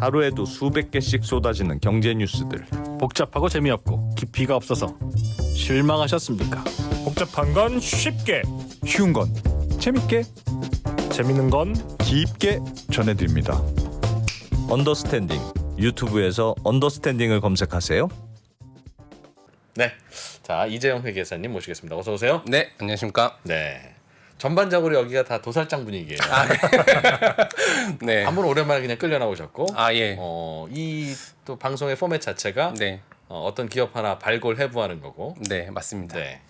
하루에도 수백 개씩 쏟아지는 경제 뉴스들. 복잡하고 재미없고 깊이가 없어서 실망하셨습니까? 복잡한 건 쉽게, 쉬운 건 재밌게, 재밌는 건 깊게 전해드립니다. 언더스탠딩. 유튜브에서 언더스탠딩을 검색하세요. 네, 자 이재용 회계사님 모시겠습니다. 어서 오세요. 네, 안녕하십니까. 네, 전반적으로 여기가 다 도살장 분위기예요. 네. 한번 오랜만에 그냥 끌려 나오셨고, 아 예. 이 또 방송의 포맷 자체가 네, 어떤 기업 하나 발굴 해부하는 거고, 네 맞습니다. 네,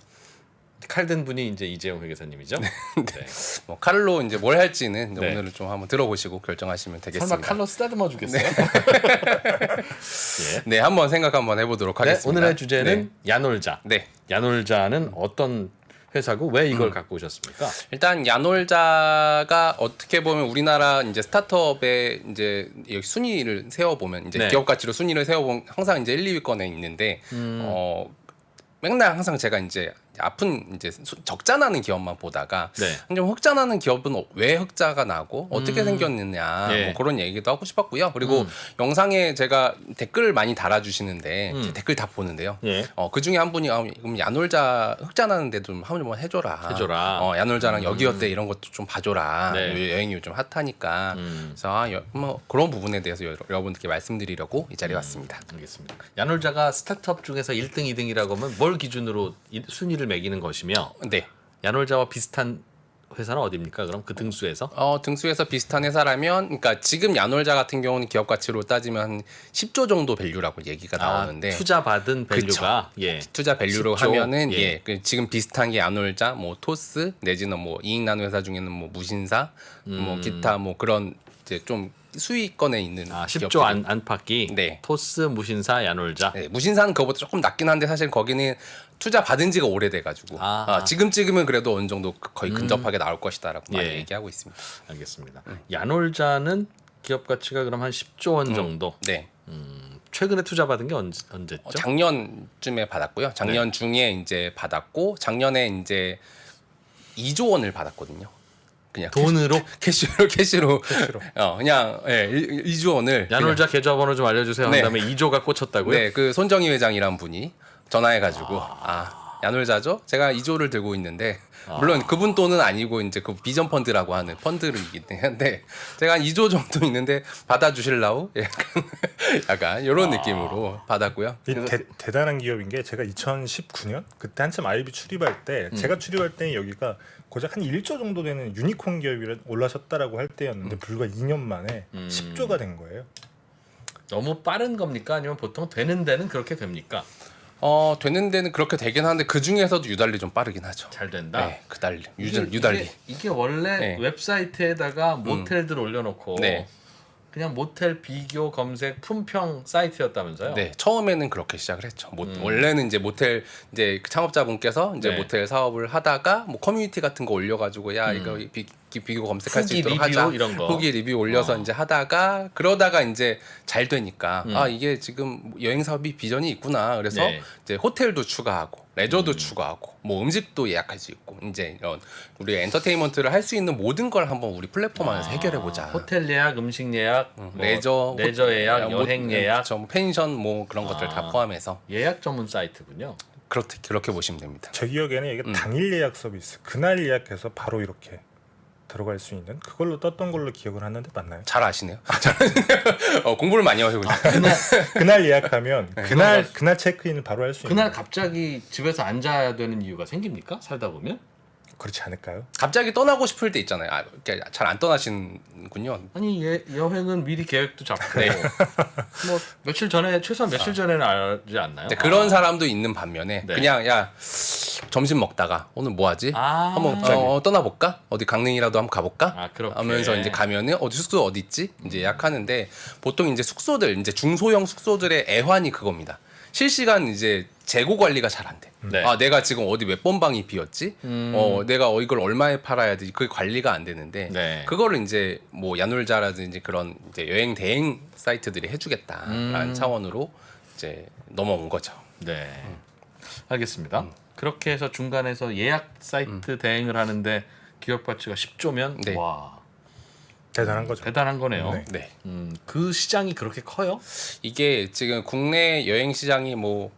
칼든 분이 이제 이재용 회계사님이죠. 네. 뭐 칼로 이제 뭘 할지는 이제 네. 오늘은 좀 한번 들어보시고 결정하시면 되겠습니다. 설마 칼로 쓰다듬어 주겠어요? 예. 네, 한번 생각 한번 해보도록 네, 하겠습니다. 오늘의 주제는 야놀자. 네. 야놀자는 어떤 회사고 왜 이걸 갖고 오셨습니까? 일단 야놀자가 어떻게 보면 우리나라 이제 스타트업의 이제 여기 순위를 세워 보면 이제 네. 기업 가치로 순위를 세워 보면 항상 이제 1, 2위권에 있는데 맨날 항상 제가 이제 아픈 이제 적자 나는 기업만 보다가 네. 좀 흑자 나는 기업은 왜 흑자가 나고 어떻게 생겼느냐 예. 뭐 그런 얘기도 하고 싶었고요. 그리고 영상에 제가 댓글 많이 달아주시는데 이제 댓글 다 보는데요. 예. 그 중에 한 분이 그럼 야놀자 흑자 나는데 좀 한번 해줘라. 해줘라. 야놀자랑 여기 어때 이런 것도 좀 봐줘라. 네. 여행이 요즘 핫하니까. 그래서 뭐 그런 부분에 대해서 여러분들께 말씀드리려고 이 자리에 왔습니다. 알겠습니다. 야놀자가 스타트업 중에서 1등, 2등이라고 하면 뭘 기준으로 순위를 매기는 것이며 네. 야놀자와 비슷한 회사는 어디입니까? 그럼 그 등수에서? 등수에서 비슷한 회사라면, 그러니까 지금 야놀자 같은 경우는 기업 가치로 따지면 한 10조 정도 밸류라고 얘기가 나오는데 투자 받은 밸류가 예. 투자 밸류로 10조? 하면은 예. 지금 비슷한 게 야놀자, 뭐 토스 내지는 뭐 이익 나는 회사 중에는 뭐 무신사, 뭐 기타 뭐 그런 이제 좀 수익권에 있는 10조 기업들이- 안팎이 네. 토스, 무신사, 야놀자. 네, 무신사는 그거보다 조금 낮긴 한데 사실 거기는 투자 받은 지가 오래돼가지고 지금 찍으면 그래도 어느 정도 거의 근접하게 나올 것이다라고 많이 예. 얘기하고 있습니다. 알겠습니다. 야놀자는 기업 가치가 그럼 한 10조 원 정도. 네. 최근에 투자 받은 게 언제죠? 작년쯤에 받았고요. 작년 중에 이제 받았고 작년에 이제 2조 원을 받았거든요. 그냥 돈으로? 캐시로. 그냥 2조 원을 야놀자 계좌번호 좀 알려주세요. 한 네. 다음에 2조가 꽂혔다고요? 네, 그 손정희 회장이란 분이 전화해가지고 야놀자죠? 제가 2조를 들고 있는데 물론 그분 돈은 아니고 이제 그 비전 펀드라고 하는 펀드이긴 한데 제가 한 2조 정도 있는데 받아주실라우? 약간 이런 느낌으로 받았고요. 대단한 기업인 게 제가 2019년 그때 한참 아이비 출입할 때 제가 출입할 때 여기가 고작 한 1조 정도 되는 유니콘 기업이 올라섰다라고 할 때였는데 불과 2년 만에 10조가 된 거예요. 너무 빠른 겁니까? 아니면 보통 되는 데는 그렇게 됩니까? 되는 데는 그렇게 되긴 하는데 그 중에서도 유달리 좀 빠르긴 하죠. 잘 된다. 네, 유달리. 이게 원래 네. 웹사이트에다가 모텔들 올려놓고 네. 그냥 모텔 비교 검색 품평 사이트였다면서요? 네, 처음에는 그렇게 시작을 했죠. 원래는 이제 모텔 이제 창업자분께서 이제 네. 모텔 사업을 하다가 뭐 커뮤니티 같은 거 올려가지고 야 이거 비교 검색할 수 후기 있도록 리뷰 하자. 이런 거. 후기 리뷰 올려서 이제 하다가 그러다가 이제 잘 되니까 이게 지금 여행 사업이 비전이 있구나. 그래서 네. 이제 호텔도 추가하고 레저도 추가하고 뭐 음식도 예약할 수 있고 이제 이런 우리 엔터테인먼트를 할 수 있는 모든 걸 한번 우리 플랫폼 안에서 해결해 보자. 호텔 예약, 음식 예약, 뭐 레저 예약, 여행 예약, 뭐 펜션 뭐 그런 것들 다 포함해서 예약 전문 사이트군요. 그렇게 보시면 됩니다. 제 기억에는 이게 당일 예약 서비스, 그날 예약해서 바로 이렇게 들어갈 수 있는 그걸로 떴던 걸로 기억을 하는데 맞나요? 잘 아시네요. 공부를 많이 하시고 있어요. 그날 예약하면 그날 체크인을 바로 할 수 있는. 그날 갑자기 집에서 앉아야 되는 이유가 생깁니까? 살다 보면? 그렇지 않을까요? 갑자기 떠나고 싶을 때 있잖아요. 잘 안 떠나시는군요. 아니 여행은 미리 계획도 잡고 네. 뭐 며칠 전에 최소한 며칠 전에는 알지 않나요? 네, 그런 사람도 있는 반면에 네. 그냥 야 점심 먹다가 오늘 뭐 하지? 한번 떠나볼까? 어디 강릉이라도 한번 가볼까? 그렇게. 하면서 이제 가면은 숙소 어디 있지? 이제 예약하는데 보통 이제 숙소들 이제 중소형 숙소들의 애환이 그겁니다. 실시간 이제 재고 관리가 잘 안 돼. 네. 내가 지금 어디 몇 번 방이 비었지? 내가 이걸 얼마에 팔아야 되지? 그게 관리가 안 되는데 네. 그거를 이제 뭐 야놀자라든지 그런 이제 여행 대행 사이트들이 해주겠다라는 차원으로 이제 넘어온 거죠. 네. 알겠습니다. 그렇게 해서 중간에서 예약 사이트 대행을 하는데 기업 가치가 10조면 네. 와. 대단한 거죠. 대단한 거네요. 네. 네. 그 시장이 그렇게 커요? 이게 지금 국내 여행 시장이 뭐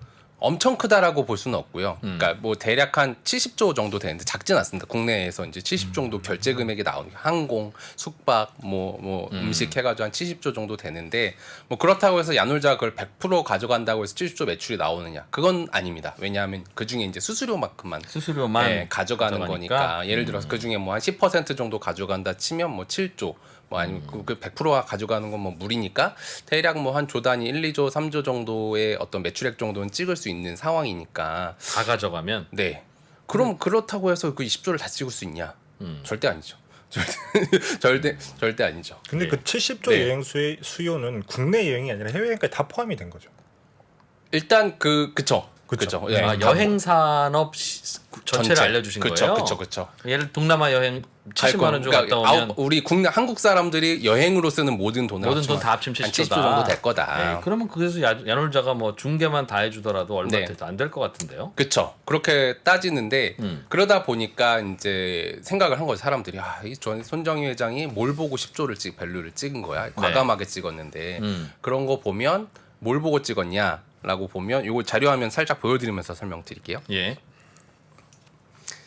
엄청 크다라고 볼 수는 없고요. 그러니까 뭐 대략 한 70조 정도 되는데 작진 않습니다. 국내에서 이제 70 정도 결제 금액이 나오는 게 항공, 숙박, 뭐 음식 해가지고 한 70조 정도 되는데 뭐 그렇다고 해서 야놀자가 그걸 100% 가져간다고 해서 70조 매출이 나오느냐? 그건 아닙니다. 왜냐하면 그 중에 이제 수수료만큼만 수수료만 네, 가져가는 가져가니까? 거니까 예를 들어서 그 중에 뭐 한 10% 정도 가져간다 치면 뭐 7조 뭐 아니면 그 100%가 가져가는 건 뭐 무리니까 대략 뭐 한 조 단위 1, 2조, 3조 정도의 어떤 매출액 정도는 찍을 수 있는 상황이니까 다 가져가면 네. 그럼 그렇다고 해서 그 20조를 다 찍을 수 있냐? 절대 아니죠. 절대 아니죠. 근데 네. 그 70조 네. 여행 수요는 국내 여행이 아니라 해외 여행까지 다 포함이 된 거죠. 일단 그쵸. 그쵸. 예, 아, 다 여행 산업 전체를 알려주신 거예요? 그쵸. 예를 동남아 여행 70만 원 주고 갔다 오면 우리 국내 한국 사람들이 여행으로 쓰는 모든 돈을 모든 돈 다 합치면 한 70조다. 70조 정도 될 거다. 네, 그러면 그래서 야놀자가 뭐 중개만 다 해주더라도 얼마 네. 안 될 것 같은데요? 그쵸. 그렇게 따지는데 그러다 보니까 이제 생각을 한 거죠. 사람들이 이 손정희 회장이 뭘 보고 10조를 밸류를 찍은 거야. 과감하게 찍었는데 그런 거 보면 뭘 보고 찍었냐라고 보면 이거 자료화면 살짝 보여드리면서 설명드릴게요. 예.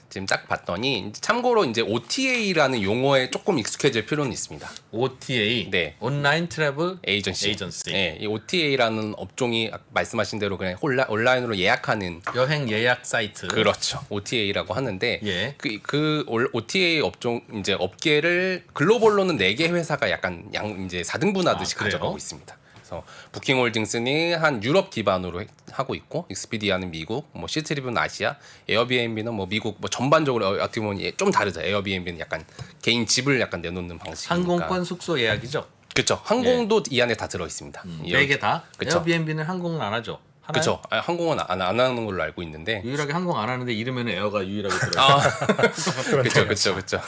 지금 딱 봤더니 참고로 이제 OTA라는 용어에 조금 익숙해질 필요는 있습니다. OTA, 네. 온라인 트래블 에이전시. 에이전시. 네, 이 OTA라는 업종이 말씀하신 대로 그냥 온라인으로 예약하는 여행 예약 사이트. 그렇죠. OTA라고 하는데 예. 그 OTA 업종 이제 업계를 글로벌로는 4개 회사가 약간 이제 4등분하듯이 아, 그래요? 가져가고 있습니다. 그래서 부킹홀딩스는 한 유럽 기반으로 하고 있고, 익스피디아는 미국, 뭐 시트리뷰는 아시아, 에어비앤비는 뭐 미국, 뭐 전반적으로 어떻게 보면 좀 다르죠. 에어비앤비는 약간 개인 집을 약간 내놓는 방식이니까. 항공권 숙소 예약이죠. 그렇죠. 항공도 이 안에 다 들어 있습니다. 4개 다. 그쵸. 에어비앤비는 항공은 안 하죠. 하나요? 그렇죠. 항공은 안 하는 걸로 알고 있는데. 유일하게 항공 안 하는데 이름에는 에어가 유일하게 들어있어요. 그렇죠.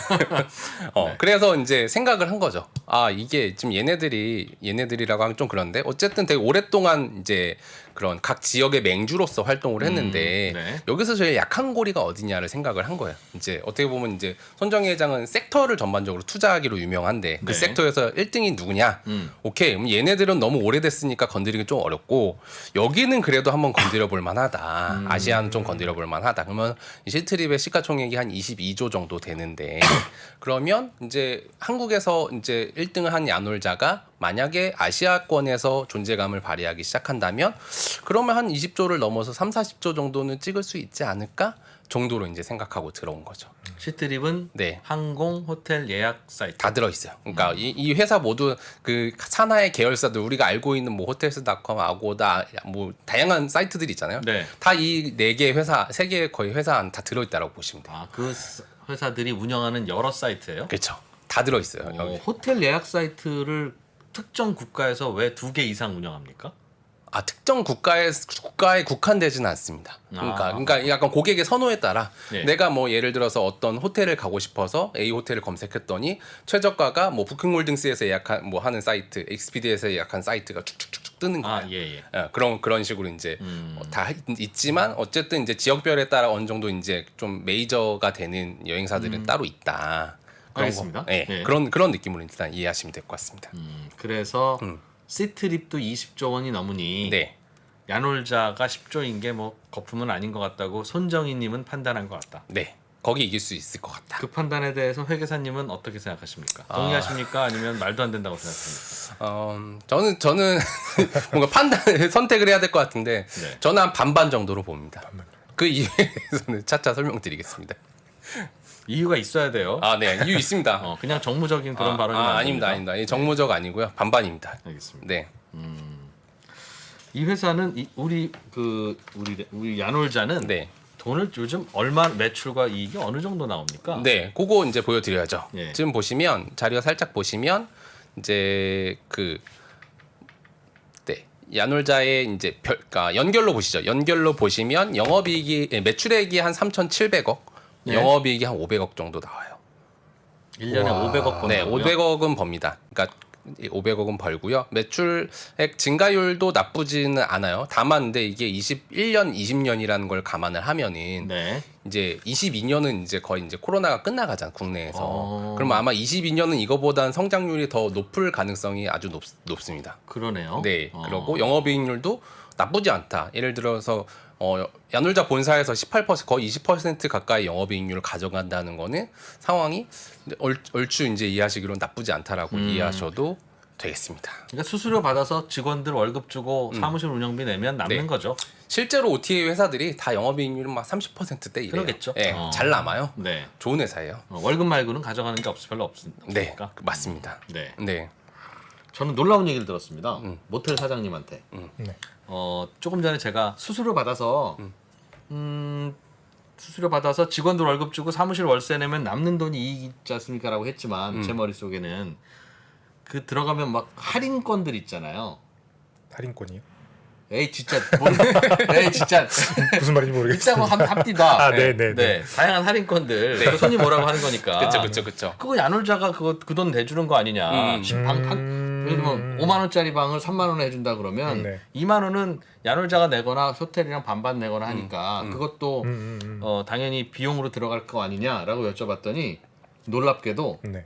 그래서 이제 생각을 한 거죠. 이게 지금 얘네들이라고 하면 좀 그런데 어쨌든 되게 오랫동안 이제 그런 각 지역의 맹주로서 활동을 했는데 네. 여기서 제일 약한 고리가 어디냐를 생각을 한 거예요. 이제 어떻게 보면 이제 손정희 회장은 섹터를 전반적으로 투자하기로 유명한데 그 네. 섹터에서 1등이 누구냐? 오케이. 그럼 얘네들은 너무 오래됐으니까 건드리기 좀 어렵고 여기는 그래도 한번 건드려 볼 만하다. 아시아는 좀 건드려 볼 만하다. 그러면 이 시트립의 시가총액이 한 22조 정도 되는데 그러면 이제 한국에서 이제 1등을 한 야놀자가 만약에 아시아권에서 존재감을 발휘하기 시작한다면 그러면 한 20조를 넘어서 3, 40조 정도는 찍을 수 있지 않을까 정도로 이제 생각하고 들어온 거죠. 시트립은 네. 항공, 호텔 예약 사이트. 다 들어 있어요. 그러니까 이 회사 모두 그 산하의 계열사들 우리가 알고 있는 뭐 호텔스닷컴, 아고다 뭐 다양한 사이트들이 있잖아요. 네. 다 이 4개 회사, 3개 거의 회사 안 다 들어 있다라고 보시면 돼요. 그 회사들이 운영하는 여러 사이트예요. 그렇죠. 다 들어 있어요. 여기. 호텔 예약 사이트를 특정 국가에서 왜 2개 이상 운영합니까? 특정 국가에 국한되지는 않습니다. 그러니까 약간 고객의 선호에 따라 예. 내가 뭐 예를 들어서 어떤 호텔을 가고 싶어서 A 호텔을 검색했더니 최저가가 뭐 부킹홀딩스에서 예약한 뭐 하는 사이트, 익스피디에서 예약한 사이트가 쭉쭉쭉쭉 뜨는 거예요. 예. 그런 식으로 이제 다 있지만 어쨌든 이제 지역별에 따라 어느 정도 이제 좀 메이저가 되는 여행사들은 따로 있다. 그런 알겠습니다. 거. 네, 예. 그런 느낌으로 일단 이해하시면 될 것 같습니다. 그래서 시트립도 20조 원이 넘으니 네. 야놀자가 10조인 게 뭐 거품은 아닌 것 같다고 손정희님은 판단한 것 같다. 네. 거기 이길 수 있을 것 같다. 그 판단에 대해서 회계사님은 어떻게 생각하십니까? 동의하십니까? 아니면 말도 안 된다고 생각합니까? 저는 뭔가 선택을 해야 될 것 같은데 네. 저는 한 반반 정도로 봅니다. 그 이유에 대해서는 차차 설명드리겠습니다. 이유가 있어야 돼요. 네, 이유 있습니다. 그냥 정무적인 그런 발언이 아닙니다. 이 정무적 아니고요, 반반입니다. 알겠습니다. 네, 이 회사는 우리 야놀자는 네, 돈을 요즘 얼마 매출과 이익이 어느 정도 나옵니까? 네, 그거 이제 보여드려야죠. 예. 지금 보시면 자료 살짝 보시면 이제 야놀자의 이제 그러니까 연결로 보시죠. 연결로 보시면 매출액이 한 3,700억, 네. 영업이익이 한 500억 정도 나와요. 1년에 500억 번. 네, 500억은 법니다. 그러니까 500억은 벌고요. 매출액 증가율도 나쁘지는 않아요. 다만 근데 이게 21년, 20년이라는 걸 감안을 하면은 네. 이제 22년은 이제 거의 이제 코로나가 끝나가잖아 국내에서. 어. 그러면 아마 22년은 이거보다는 성장률이 더 높을 가능성이 아주 높습니다. 그러네요. 네. 그리고 영업이익률도 나쁘지 않다. 예를 들어서 야놀자 본사에서 18% 거의 20% 가까이 영업이익률을 가져간다는 거는 상황이 얼추 이제 이해하시기로 나쁘지 않다라고 이해하셔도 되겠습니다. 그러니까 수수료 받아서 직원들 월급 주고 사무실 운영비 내면 남는 네. 거죠. 실제로 OTA 회사들이 다 영업이익률은 막 30%대 이래요. 그러겠죠. 예, 잘 남아요. 네. 좋은 회사예요. 월급 말고는 가져가는 게 별로 네, 없으니까. 맞습니다. 네. 네, 저는 놀라운 얘기를 들었습니다. 모텔 사장님한테. 네. 조금 전에 제가 수수료 받아서 수수료 받아서 직원들 월급 주고 사무실 월세 내면 남는 돈이 이익 있지 않습니까라고 했지만 제 머릿속에는 그 들어가면 막 할인권들 있잖아요. 할인권이요? 에이 진짜 에이 진짜 무슨 말인지 모르겠어요. 있다고 합디다. 아, 네네. 네, 다양한 할인권들. 그 손이 뭐라고 하는 거니까. 그쵸. 그거 야놀자가 그 돈 내주는 거 아니냐. 예를 들면 5만 원짜리 방을 3만 원에 해준다 그러면 네. 2만 원은 야놀자가 내거나 호텔이랑 반반 내거나 하니까 그것도 당연히 비용으로 들어갈 거 아니냐라고 여쭤봤더니 놀랍게도 네.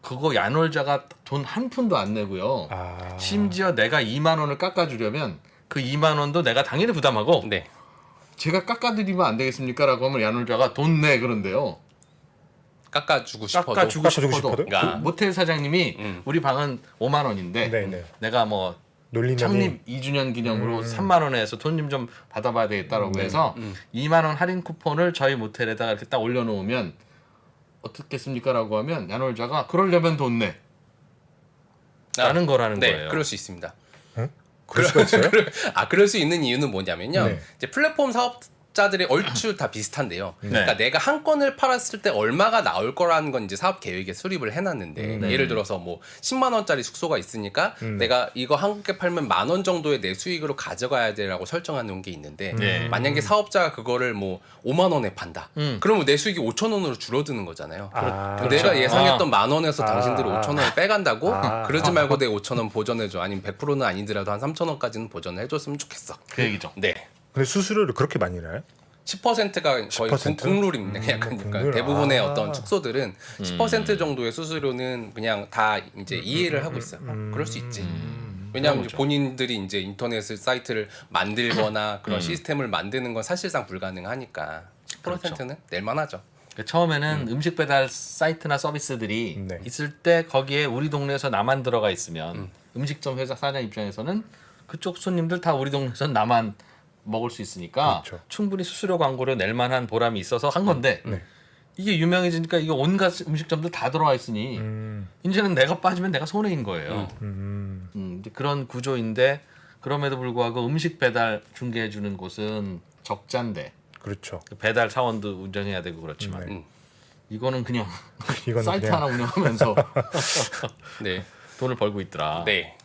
그거 야놀자가 돈 한 푼도 안 내고요. 아. 심지어 내가 2만 원을 깎아주려면 그 2만 원도 내가 당연히 부담하고 네. 제가 깎아드리면 안 되겠습니까? 라고 하면 야놀자가 돈 내 그런데요. 깎아주고 싶어도. 깎아주고 깎아주고 싶어도 싶어도? 그 모텔 사장님이 우리 방은 5만 원인데 네네. 내가 뭐 놀리면 창립 2주년 기념으로 3만 원에 해서 돈 좀 받아봐야 되겠다라고 해서 2만 원 할인 쿠폰을 저희 모텔에다가 이렇게 딱 올려놓으면 어떻겠습니까? 라고 하면 야놀자가 그러려면 돈 내. 라는 거라는 네, 거예요. 그럴 수 있습니다. 그럴 수가 있어요? 그럴 수 있는 이유는 뭐냐면요. 네. 이제 플랫폼 사업자들이 얼추 다 비슷한데요. 그러니까 내가 한 건을 팔았을 때 얼마가 나올 거라는 건 이제 사업 계획에 수립을 해놨는데 예를 들어서 뭐 10만 원짜리 숙소가 있으니까 내가 이거 한 개 팔면 10,000원 정도의 내 수익으로 가져가야 되라고 설정해 놓은 게 있는데 네. 만약에 사업자가 그거를 뭐 5만 원에 판다. 그러면 내 수익이 5,000원으로 줄어드는 거잖아요. 아. 내가 예상했던 10,000원에서 당신들이 아. 5,000원을 빼간다고? 아. 그러지 말고 내 5,000원 보전해줘. 아니면 100%는 아니더라도 한 3,000원까지는 보전을 해줬으면 좋겠어. 그 얘기죠. 네. 근데 수수료를 그렇게 많이 내요? 10%가 거의 10%? 국룰입니다. 그냥 그러니까 국룰. 대부분의 아. 어떤 축소들은 10% 정도의 수수료는 그냥 다 이제 이해를 하고 있어요. 그럴 수 있지. 왜냐하면 이제 본인들이 이제 인터넷 사이트를 만들거나 그런 시스템을 만드는 건 사실상 불가능하니까 10%는 낼만하죠. 그러니까 처음에는 음식 배달 사이트나 서비스들이 네. 있을 때 거기에 우리 동네에서 나만 들어가 있으면 음식점 회사 사장 입장에서는 그쪽 손님들 다 우리 동네에서 나만 먹을 수 있으니까 그렇죠. 충분히 수수료 광고를 낼 만한 보람이 있어서 한 건데 이게 유명해지니까 이게 온갖 음식점들 다 들어와 있으니 이제는 내가 빠지면 내가 손해인 거예요. 이제 그런 구조인데 그럼에도 불구하고 음식 배달 중개해 주는 곳은 적자인데 그렇죠. 배달 사원도 운전해야 되고 그렇지만 네. 이거는 그냥 이건 사이트 그냥 하나 운영하면서 네. 돈을 벌고 있더라. 네.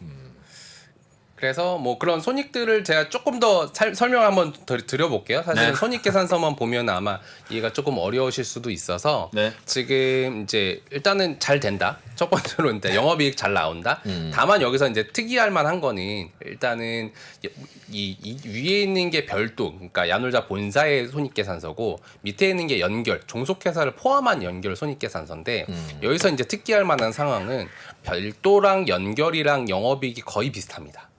그래서 뭐 그런 손익들을 제가 조금 더 설명을 한번 드려볼게요. 사실은 네. 손익계산서만 보면 아마 이해가 조금 어려우실 수도 있어서 네. 지금 이제 일단은 잘 된다. 첫 번째로 이제 영업이익 잘 나온다. 다만 여기서 이제 특이할 만한 거는 일단은 이 위에 있는 게 별도, 그러니까 야놀자 본사의 손익계산서고 밑에 있는 게 연결, 종속회사를 포함한 연결 손익계산서인데 여기서 이제 특이할 만한 상황은 별도랑 연결이랑 영업이익이 거의 비슷합니다.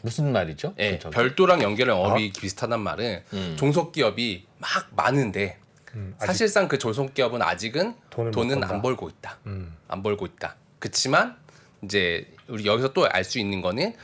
무슨 말이죠? 예, 저기? 별도랑 연결 영업이익이 비슷하단 말은 종속기업이 막 많은데 아직 사실상 그 종속기업은 아직은 돈을 못 돈은 번다. 안 벌고 있다. 안 벌고 있다. 그렇지만 이제 우리 여기서 또 알 수 있는 거는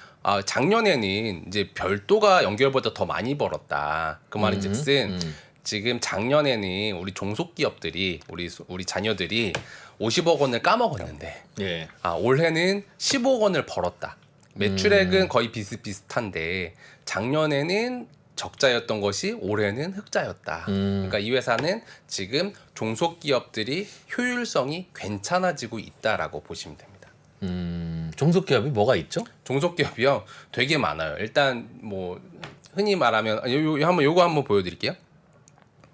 작년에는 이제 별도가 연결보다 더 많이 벌었다. 그 말인즉슨 지금 작년에는 우리 종속기업들이 우리 자녀들이 50억 원을 까먹었는데 예. 올해는 10억 원을 벌었다. 매출액은 거의 비슷비슷한데 작년에는 적자였던 것이 올해는 흑자였다. 그러니까 이 회사는 지금 종속기업들이 효율성이 괜찮아지고 있다라고 보시면 됩니다. 종속기업이 뭐가 있죠? 종속기업이요, 되게 많아요. 일단 뭐 흔히 말하면 요거 한번 보여드릴게요.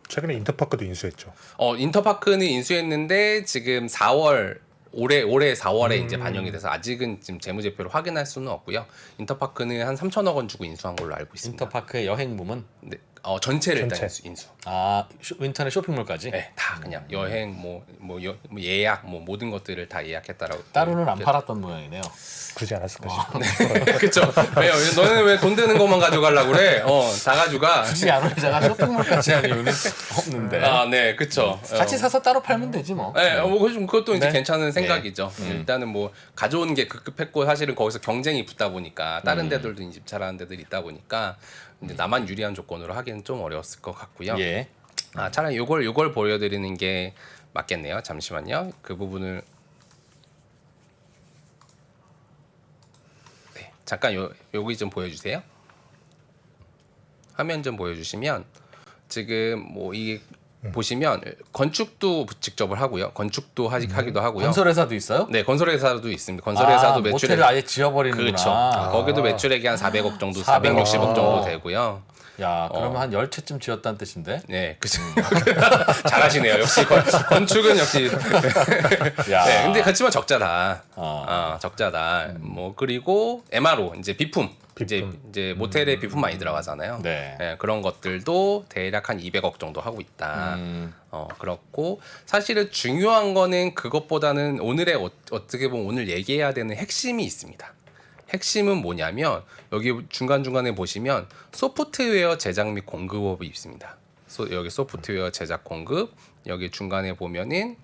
최근에 인터파크도 인수했죠. 인터파크는 인수했는데 지금 4월 올해 4월에 이제 반영이 돼서 아직은 지금 재무제표를 확인할 수는 없고요. 인터파크는 한 3천억 원 주고 인수한 걸로 알고 있습니다. 인터파크의 여행 부문. 네, 전체를 일단 전체. 인수. 아 인터넷 쇼핑몰까지. 네, 다 그냥 여행 뭐 예약 뭐 모든 것들을 다 예약했다라고. 따로는 안 팔았던 모양이네요. 굳이 않았을까 싶어요. 그렇죠. 왜요? 너는 왜 돈 드는 것만 가져가려고 그래? 다 가져가. 굳이 야놀자가 쇼핑몰까지 할 이유는 없는데. 아, 네, 그렇죠. 같이 사서 따로 팔면 되지 뭐. 네, 뭐 그것도 이제 네. 괜찮은 생각이죠. 일단은 뭐 가져오는 게 급급했고 사실은 거기서 경쟁이 붙다 보니까 다른 데들도 이제 잘하는 데들이 있다 보니까 이제 나만 유리한 조건으로 하기는 좀 어려웠을 것 같고요. 예. 차라리 요걸 보여드리는 게 맞겠네요. 잠시만요. 그 부분을 네, 잠깐 여기 좀 보여주세요. 화면 좀 보여주시면 지금 뭐 이게 보시면 건축도 직접을 하고요. 건축도 하기도 하고요. 건설회사도 있어요? 네, 건설회사도 있습니다. 건설회사도 매출액 모텔을 아예 지어버리는구나. 그렇죠. 거기도 매출액이 한 400억 정도, 400억 460억 정도 되고요. 야, 그러면 한 10채쯤 지었다는 뜻인데? 네, 그죠. 잘하시네요. 역시 건축은 역시. 야. 네, 근데 그렇지만 적자다. 아. 적자다. 뭐 그리고 MRO 이제 비품. 이제 모텔에 비품 많이 들어가잖아요. 네. 그런 것들도 대략 한 200억 정도 하고 있다. 그렇고 사실은 중요한 거는 그것보다는 오늘의 어떻게 보면 오늘 얘기해야 되는 핵심이 있습니다. 핵심은 뭐냐면 여기 중간중간에 보시면 소프트웨어 제작 및 공급업이 있습니다. 여기 소프트웨어 제작 공급, 여기 중간에 보면은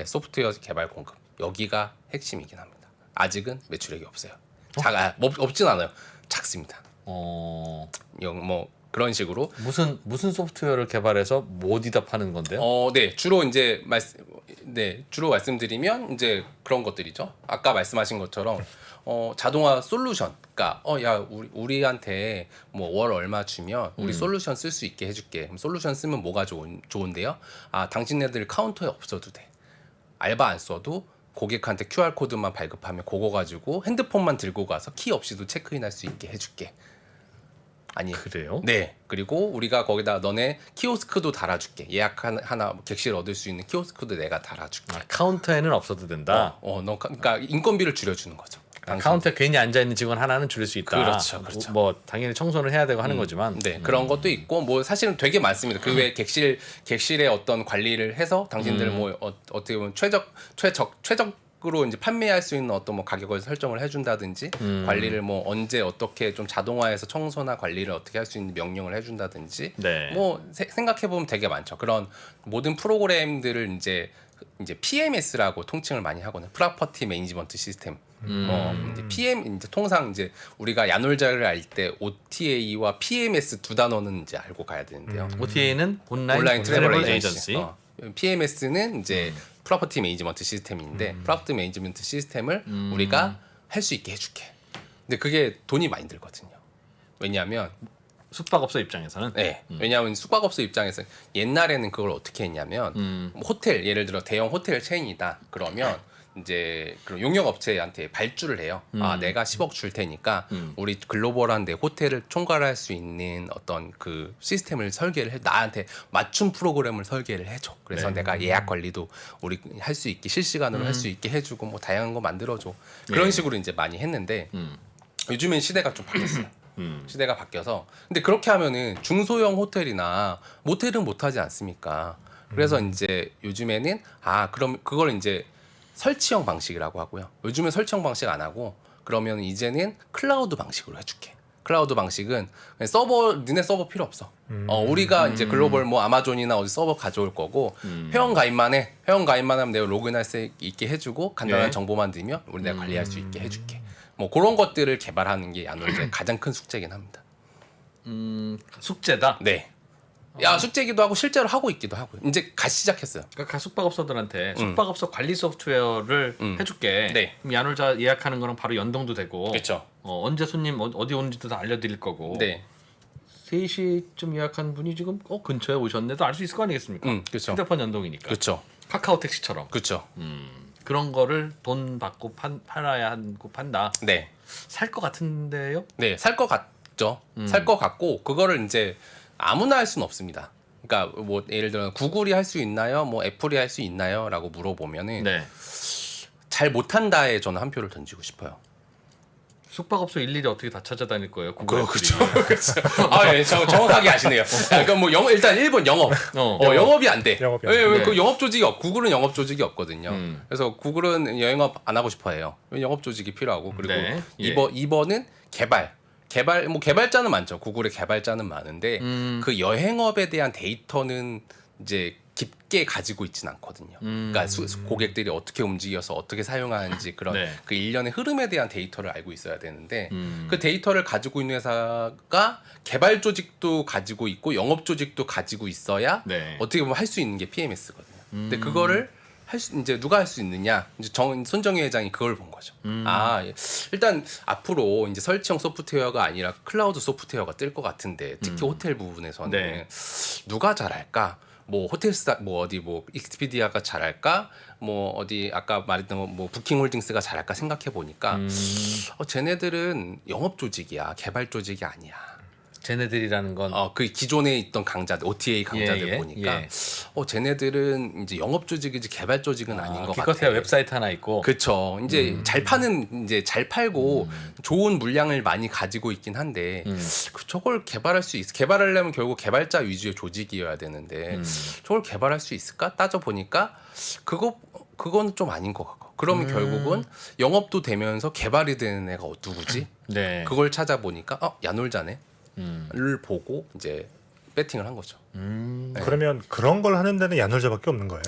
소프트웨어 개발 공급. 여기가 핵심이긴 합니다. 아직은 매출액이 없어요. 없진 않아요. 작습니다. 뭐 그런 식으로 무슨 소프트웨어를 개발해서 뭐 어디다 파는 건데요? 네, 주로 말씀드리면 이제 그런 것들이죠. 아까 말씀하신 것처럼 자동화 솔루션. 그러니까 야 우리한테 뭐 월 얼마 주면 우리 솔루션 쓸 수 있게 해줄게. 그럼 솔루션 쓰면 뭐가 좋은데요? 당신네들 카운터에 없어도 돼. 알바 안 써도 고객한테 QR 코드만 발급하면 그거 가지고 핸드폰만 들고 가서 키 없이도 체크인할 수 있게 해줄게. 아니 그래요? 네. 그리고 우리가 거기다 너네 키오스크도 달아줄게. 예약 하나 객실 얻을 수 있는 키오스크도 내가 달아줄게. 카운터에는 없어도 된다. 너 그러니까 인건비를 줄여주는 거죠. 카운터에 괜히 앉아 있는 직원 하나는 줄일 수 있다. 그렇죠. 뭐 당연히 청소를 해야 되고 하는 거지만. 네, 그런 것도 있고 뭐 사실은 되게 많습니다. 그 외에 객실의 어떤 관리를 해서 당신들 뭐 어떻게 보면 최적으로 이제 판매할 수 있는 어떤 뭐 가격을 설정을 해준다든지 관리를 뭐 언제 어떻게 좀 자동화해서 청소나 관리를 어떻게 할 수 있는 명령을 해준다든지 네. 뭐 생각해 보면 되게 많죠. 그런 모든 프로그램들을 이제 PMS라고 통칭을 많이 하거든요. 프로퍼티 매니지먼트 시스템. 이제 통상 이제 우리가 야놀자를 알 때 OTA와 PMS 두 단어는 이제 알고 가야 되는데요. OTA는 온라인 트래블 에이전시. 에이전시. PMS는 이제 프로퍼티 매니지먼트 시스템인데 프로퍼티 매니지먼트 시스템을 우리가 할 수 있게 해줄게. 근데 그게 돈이 많이 들거든요. 왜냐하면 숙박업소 입장에서는 왜냐하면 숙박업소 입장에서 옛날에는 그걸 어떻게 했냐면 호텔 예를 들어 대형 호텔 체인이다 그러면 이제 그런 용역 업체한테 발주를 해요. 내가 10억 줄 테니까 우리 글로벌한 내 호텔을 총괄할 수 있는 어떤 그 시스템을 설계를 해 나한테 맞춤 프로그램을 설계를 해줘. 그래서 내가 예약 관리도 우리 할 수 있게 실시간으로 할 수 있게 해주고 뭐 다양한 거 만들어줘. 그런 식으로 이제 많이 했는데 요즘엔 시대가 좀 바뀌었어요. 시대가 바뀌어서 근데 그렇게 하면은 중소형 호텔이나 모텔은 못하지 않습니까? 그래서 이제 요즘에는 그럼 그걸 이제 설치형 방식이라고 하고요. 요즘은 설치형 방식 안 하고 그러면 이제는 클라우드 방식으로 해줄게. 클라우드 방식은 니네 서버 필요 없어. 우리가 이제 글로벌 뭐 아마존이나 어디 서버 가져올 거고 회원 가입만 해. 회원 가입만 하면 내가 로그인할 수 있게 해주고 간단한 정보만 넣으면 우리 내가 관리할 수 있게 해줄게. 뭐 그런 것들을 개발하는 게 야놀자의 가장 큰 숙제긴 합니다. 숙제다. 네. 숙제기도 하고 실제로 하고 있기도 하고 이제 시작했어요. 그러니까 숙박업소들한테 숙박업소 관리 소프트웨어를 해줄게. 네. 그럼 야놀자 예약하는 거랑 바로 연동도 되고. 그렇죠. 언제 손님 어디 오는지도 다 알려드릴 거고. 네. 3시쯤 예약한 분이 지금 근처에 오셨네도 알 수 있을 거 아니겠습니까? 그렇죠. 휴대폰 연동이니까. 그렇죠. 카카오 택시처럼. 그렇죠. 그런 거를 돈 받고 팔아야 하고 판다. 네. 살 것 같은데요? 네, 살 것 같죠. 살 것 같고 그거를 이제 아무나 할 수는 없습니다. 그러니까 뭐 예를 들어 구글이 할 수 있나요? 뭐 애플이 할 수 있나요? 라고 물어보면은 네. 잘 못한다에 저는 한 표를 던지고 싶어요. 숙박업소 일일이 어떻게 다 찾아다닐 거예요? 구글 그렇죠. 아, 예, 정확하게 아시네요. 그러니까 뭐 일단 1번 영업. 영업이 안 돼. 영업이 안 돼. 네. 그 영업 조직이 구글은 영업 조직이 없거든요. 그래서 구글은 영업 안 하고 싶어해요. 영업 조직이 필요하고 그리고 네. 예. 2번은 개발 뭐 개발자는 많죠. 구글의 개발자는 많은데 그 여행업에 대한 데이터는 이제 깊게 가지고 있진 않거든요. 그러니까 고객들이 어떻게 움직여서 어떻게 사용하는지 그런 네. 그 일련의 흐름에 대한 데이터를 알고 있어야 되는데 그 데이터를 가지고 있는 회사가 개발 조직도 가지고 있고 영업 조직도 가지고 있어야 네. 어떻게 보면 할 수 있는 게 PMS거든요. 근데 그거를 이제 누가 할 수 있느냐? 이제 손정희 회장이 그걸 본 거죠. 일단 앞으로 이제 설치형 소프트웨어가 아니라 클라우드 소프트웨어가 뜰 것 같은데 특히 호텔 부분에서는 네. 누가 잘할까? 뭐 호텔스타 뭐 어디 뭐 익스피디아가 잘할까? 뭐 어디 아까 말했던 뭐 부킹홀딩스가 잘할까 생각해 보니까 쟤네들은 영업 조직이야, 개발 조직이 아니야. 쟤네들이라는 건 그 기존에 있던 강자들, OTA 강자들 예, 보니까 예. 쟤네들은 이제 영업 조직이지 개발 조직은 아닌 것 기껏해야 같아. 웹사이트 하나 있고 그렇죠. 이제 잘 파는 이제 잘 팔고 좋은 물량을 많이 가지고 있긴 한데 저걸 개발할 수 개발하려면 결국 개발자 위주의 조직이어야 되는데 저걸 개발할 수 있을까 따져 보니까 그건 좀 아닌 것 같고. 그러면 결국은 영업도 되면서 개발이 되는 애가 누구지? 네. 그걸 찾아보니까 야놀자네. 를 보고 이제 배팅을 한 거죠. 그러면 그런 걸 하는 데는 야놀자밖에 없는 거예요?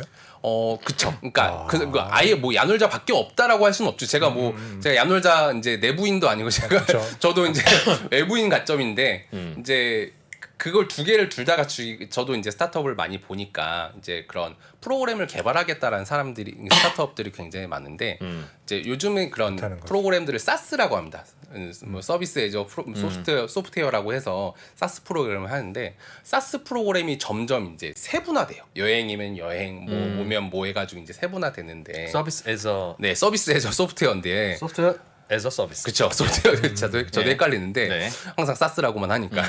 그쵸. 그러니까 아예 뭐 야놀자밖에 없다라고 할 수는 없죠. 제가 제가 야놀자 이제 내부인도 아니고 제가 그쵸. 저도 이제 외부인 관점인데 이제 그걸 두 개를 둘 다 같이 저도 이제 스타트업을 많이 보니까 이제 그런 프로그램을 개발하겠다라는 스타트업들이 굉장히 많은데 이제 요즘에 그런 못하는 거죠. 프로그램들을 사스라고 합니다. 뭐 서비스 에저 소프트웨어라고 해서 사스 프로그램을 하는데 사스 프로그램이 점점 이제 세분화돼요. 여행이면 여행, 뭐 오면 뭐 해가지고 이제 세분화되는데 서비스 에서 네 서비스 에저 소프트웨어인데 소프트웨어 에서 서비스. 그쵸 소프트웨어 저도 네. 헷갈리는데 네. 항상 사스라고만 하니까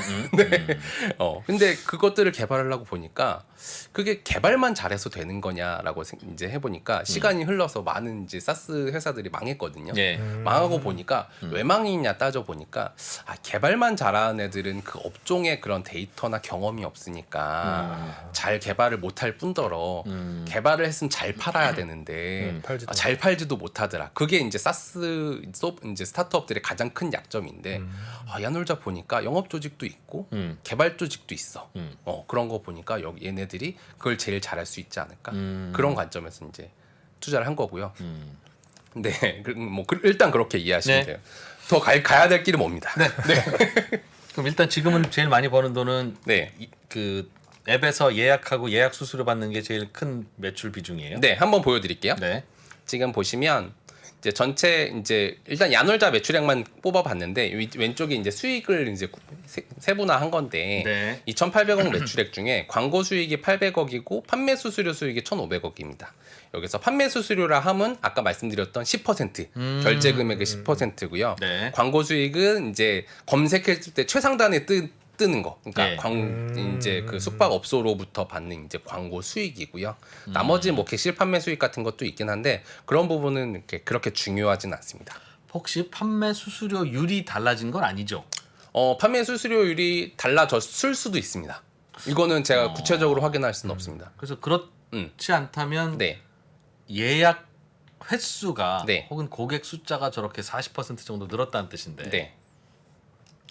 근데 그것들을 개발하려고 보니까 그게 개발만 잘해서 되는 거냐라고 이제 해보니까 시간이 흘러서 많은 이제 사스 회사들이 망했거든요. 예. 망하고 보니까 왜 망했냐 따져 보니까 개발만 잘하는 애들은 그 업종의 그런 데이터나 경험이 없으니까 잘 개발을 못할 뿐더러 개발을 했으면 잘 팔아야 되는데 팔지도 잘 팔지도 못하더라. 그게 이제 사스 이제 스타트업들의 가장 큰 약점인데 야놀자 보니까 영업 조직도 있고 개발 조직도 있어. 그런 거 보니까 얘네들이 그걸 제일 잘할 수 있지 않을까. 그런 관점에서 이제 투자를 한 거고요. 네, 일단 그렇게 이해하시면 네. 돼요. 더 가야 될 길은 뭡니다. 네. 그럼 일단 지금은 제일 많이 버는 돈은 네. 그 앱에서 예약하고 예약 수수료 받는 게 제일 큰 매출 비중이에요. 네, 한번 보여드릴게요. 네. 지금 보시면 이제 전체 이제 일단 야놀자 매출액만 뽑아봤는데 왼쪽에 이제 수익을 이제 세분화한 건데 네. 2,800억 매출액 중에 광고 수익이 800억이고 판매 수수료 수익이 1,500억입니다. 여기서 판매 수수료라 함은 아까 말씀드렸던 10% 결제 금액의 10%고요. 네. 광고 수익은 이제 검색했을 때 최상단에 뜨는 거, 그러니까 네. 이제 그 숙박업소로부터 받는 이제 광고 수익이고요. 나머지 뭐 객실 판매 수익 같은 것도 있긴 한데 그런 부분은 그렇게 중요하진 않습니다. 혹시 판매 수수료율이 달라진 건 아니죠? 판매 수수료율이 달라졌을 수도 있습니다. 이거는 제가 구체적으로 확인할 수는 없습니다. 그래서 그렇지 않다면 네, 예약 횟수가 네. 혹은 고객 숫자가 저렇게 40% 정도 늘었다는 뜻인데 네.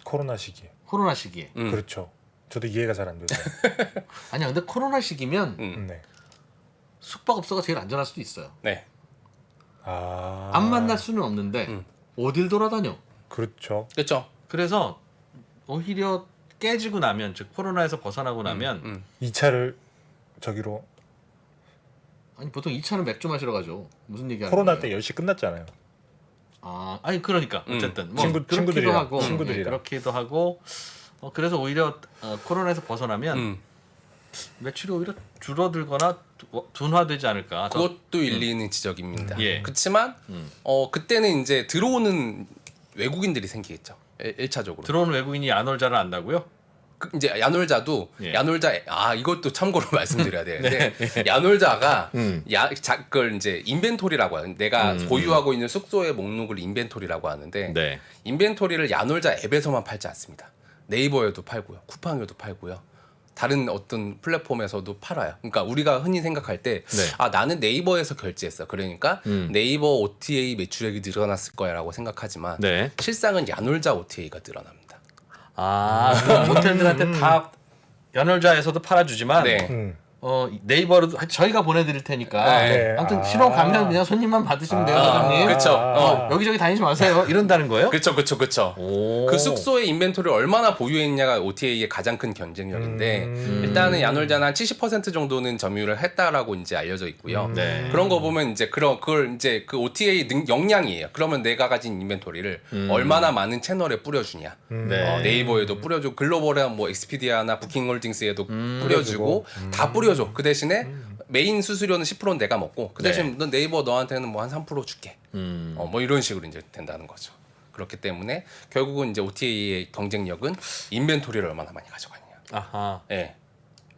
코로나 시기에. 코로나 시기에 그렇죠. 저도 이해가 잘 안 돼서. 아니야 근데 코로나 시기면 네. 숙박업소가 제일 안전할 수도 있어요. 네. 안 만날 수는 없는데 어딜 돌아다녀. 그렇죠. 그렇죠. 그래서 오히려 깨지고 나면 즉 코로나에서 벗어나고 나면 2차를 저기로 아니 보통 2차는 맥주 마시러 가죠. 무슨 얘기하는 코로나 거예요? 때 10시 끝났잖아요. 아니 그러니까 어쨌든 뭐 그렇기도 친구들이랑, 하고 친구들이랑. 그렇기도 하고 그래서 오히려 코로나에서 벗어나면 매출이 오히려 줄어들거나 둔화되지 않을까. 그것도 일리 있는 지적입니다. 예. 그렇지만 그때는 이제 들어오는 외국인들이 생기겠죠. 1차적으로. 들어오는 외국인이 야놀자를 안다고요? 이제 야놀자도 예. 야놀자 이것도 참고로 말씀드려야 되는데 야놀자가 그걸 이제 인벤토리라고 하는 내가 보유하고 있는 숙소의 목록을 인벤토리라고 하는데 네. 인벤토리를 야놀자 앱에서만 팔지 않습니다. 네이버에도 팔고요, 쿠팡에도 팔고요. 다른 어떤 플랫폼에서도 팔아요. 그러니까 우리가 흔히 생각할 때 나는 네이버에서 결제했어. 그러니까 네이버 OTA 매출액이 늘어났을 거야라고 생각하지만 네. 실상은 야놀자 OTA가 늘어납니다. 그럼 모텔들한테 다 연월자에서도 팔아주지만 네. 네이버로 저희가 보내드릴 테니까 네. 아무튼 신호 가면 그냥 손님만 받으시면 돼요, 사장님. 그쵸. 여기저기 다니지 마세요. 이런다는 거예요? 그쵸. 오. 그 숙소의 인벤토리를 얼마나 보유했냐가 OTA의 가장 큰 경쟁력인데 일단은 야놀자는 한 70% 정도는 점유를 했다라고 이제 알려져 있고요. 네. 그런 거 보면 이제 그걸 이제 그 OTA 역량이에요. 그러면 내가 가진 인벤토리를 얼마나 많은 채널에 뿌려주냐. 네. 네이버에도 뿌려주고 글로벌한 뭐 엑스피디아나 부킹홀딩스에도 뿌려주고 다 뿌려줘. 그 대신에 메인 수수료는 10%는 내가 먹고 그 대신 넌 네이버 너한테는 뭐 한 3% 줄게. 뭐 이런 식으로 이제 된다는 거죠. 그렇기 때문에 결국은 이제 OTA의 경쟁력은 인벤토리를 얼마나 많이 가져가느냐. 아하. 네.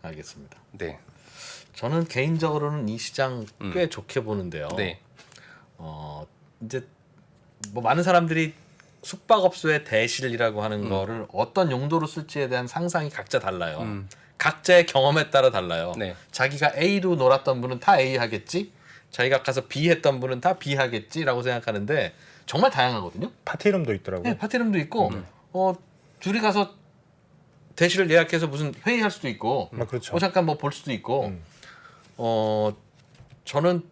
알겠습니다. 네. 저는 개인적으로는 이 시장 꽤 좋게 보는데요. 네. 이제 뭐 많은 사람들이 숙박업소의 대실이라고 하는 거를 어떤 용도로 쓸지에 대한 상상이 각자 달라요. 각자의 경험에 따라 달라요. 네. 자기가 A로 놀았던 분은 다 A 하겠지, 자기가 가서 B 했던 분은 다 B 하겠지라고 생각하는데 정말 다양하거든요. 파티 이름도 있더라고요. 네, 파티룸도 있고 둘이 가서 대실을 예약해서 무슨 회의할 수도 있고 그렇죠. 잠깐 뭐 볼 수도 있고 저는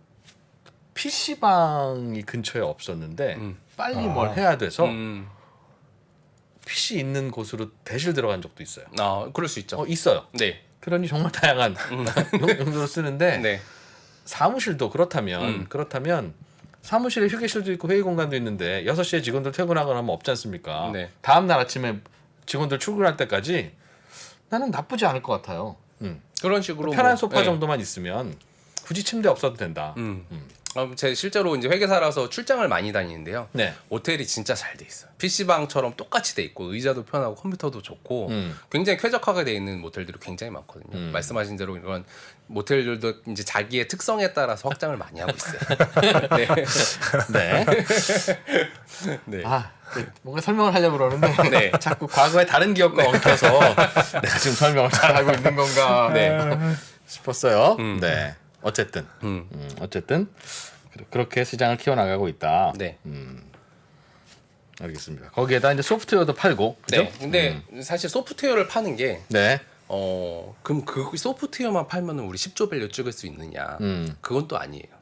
PC방이 근처에 없었는데 빨리 뭘 해야 돼서 PC 있는 곳으로 대실 들어간 적도 있어요. 그럴 수 있죠. 있어요. 네. 그러니 정말 다양한 용도로 쓰는데 네. 사무실도 그렇다면 사무실에 휴게실도 있고 회의 공간도 있는데 6시에 직원들 퇴근하거나 하면 없지 않습니까? 네. 다음 날 아침에 직원들 출근할 때까지 나는 나쁘지 않을 것 같아요. 그런 식으로 편한 뭐, 소파 네. 정도만 있으면 굳이 침대 없어도 된다. 제 실제로 이제 회계사라서 출장을 많이 다니는데요. 네. 호텔이 진짜 잘 돼 있어요. PC방처럼 똑같이 돼 있고 의자도 편하고 컴퓨터도 좋고 굉장히 쾌적하게 돼 있는 모텔들이 굉장히 많거든요. 말씀하신 대로 이런 모텔들도 이제 자기의 특성에 따라서 확장을 많이 하고 있어요. 네. 네. 네. 뭔가 설명을 하려고 그러는데 네. 자꾸 과거의 다른 기억과 엉켜서 내가 지금 설명을 잘 하고 있는 건가 싶었어요. 네. 어쨌든 그렇게 시장을 키워나가고 있다. 네. 알겠습니다. 거기에다 이제 소프트웨어도 팔고, 그죠? 네. 근데 사실 소프트웨어를 파는 게 네. 그럼 그 소프트웨어만 팔면은 우리 10조 밸류 찍을 수 있느냐? 그건 또 아니에요.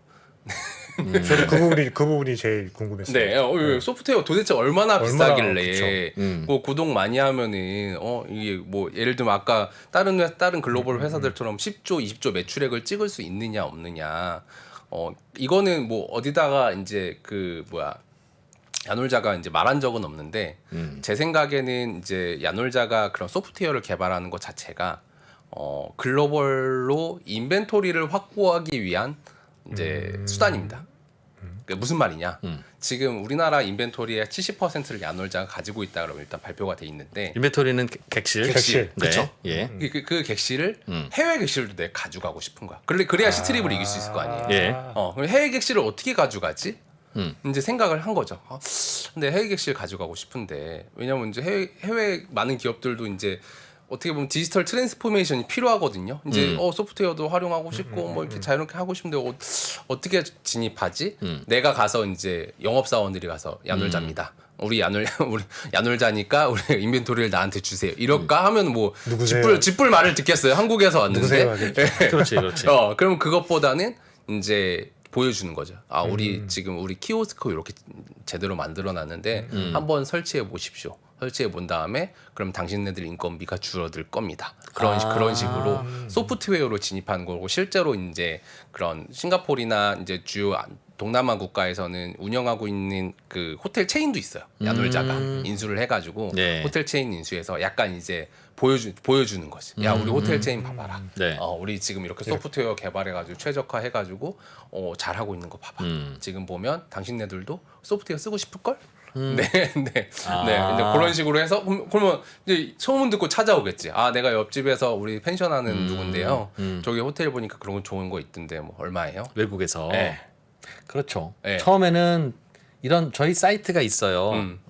저도 그 부분이 제일 궁금했어요. 네, 소프트웨어 도대체 얼마나 비싸길래 그쵸. 뭐 구독 많이 하면은 이게 뭐 예를 들면 아까 다른 글로벌 회사들처럼 10조, 20조 매출액을 찍을 수 있느냐 없느냐. 이거는 뭐 어디다가 이제 야놀자가 이제 말한 적은 없는데 제 생각에는 이제 야놀자가 그런 소프트웨어를 개발하는 것 자체가 글로벌로 인벤토리를 확보하기 위한 이제 수단입니다. 그게 무슨 말이냐? 지금 우리나라 인벤토리의 70%를 야놀자가 가지고 있다 그러면 일단 발표가 돼 있는데 인벤토리는 객실. 객실. 네. 그쵸? 예. 그 객실을 해외 객실도 내가 가져가고 싶은 거야. 그래야 시트립을 이길 수 있을 거 아니에요. 예. 그럼 해외 객실을 어떻게 가져가지? 이제 생각을 한 거죠. 근데 해외 객실 가져가고 싶은데 왜냐면 이제 해외 많은 기업들도 이제 어떻게 보면 디지털 트랜스포메이션이 필요하거든요. 이제 소프트웨어도 활용하고 싶고 뭐 이렇게 자유롭게 하고 싶은데 어떻게 진입하지? 내가 가서 이제 영업 사원들이 가서 야놀자입니다. 우리 야놀자니까 우리 인벤토리를 나한테 주세요. 이럴까 하면 뭐 누구세요? 짓불 말을 듣겠어요. 한국에서 왔는데. 누구세요? 그렇지. 그럼 그것보다는 이제 보여주는 거죠. 우리 지금 우리 키오스크 이렇게 제대로 만들어놨는데 한번 설치해 보십시오. 설치해 본 다음에 그럼 당신네들 인건비가 줄어들 겁니다. 그런 식으로 소프트웨어로 진입하는 거고 실제로 이제 그런 싱가포르나 이제 주요 동남아 국가에서는 운영하고 있는 그 호텔 체인도 있어요. 야놀자가 인수를 해가지고 네. 호텔 체인 인수해서 약간 이제 보여주는 거지. 야 우리 호텔 체인 봐봐라. 네. 우리 지금 이렇게 소프트웨어 개발해가지고 최적화해가지고 잘 하고 있는 거 봐봐. 지금 보면 당신네들도 소프트웨어 쓰고 싶을 걸? 네, 네, 네. 근데 그런 식으로 해서 그러면 이제 소문 듣고 찾아오겠지. 아, 내가 옆집에서 우리 펜션하는 누군데요. 저기 호텔 보니까 그런 거 좋은 거 있던데 뭐 얼마예요? 외국에서. 네. 그렇죠. 네. 처음에는 이런 저희 사이트가 있어요. 음.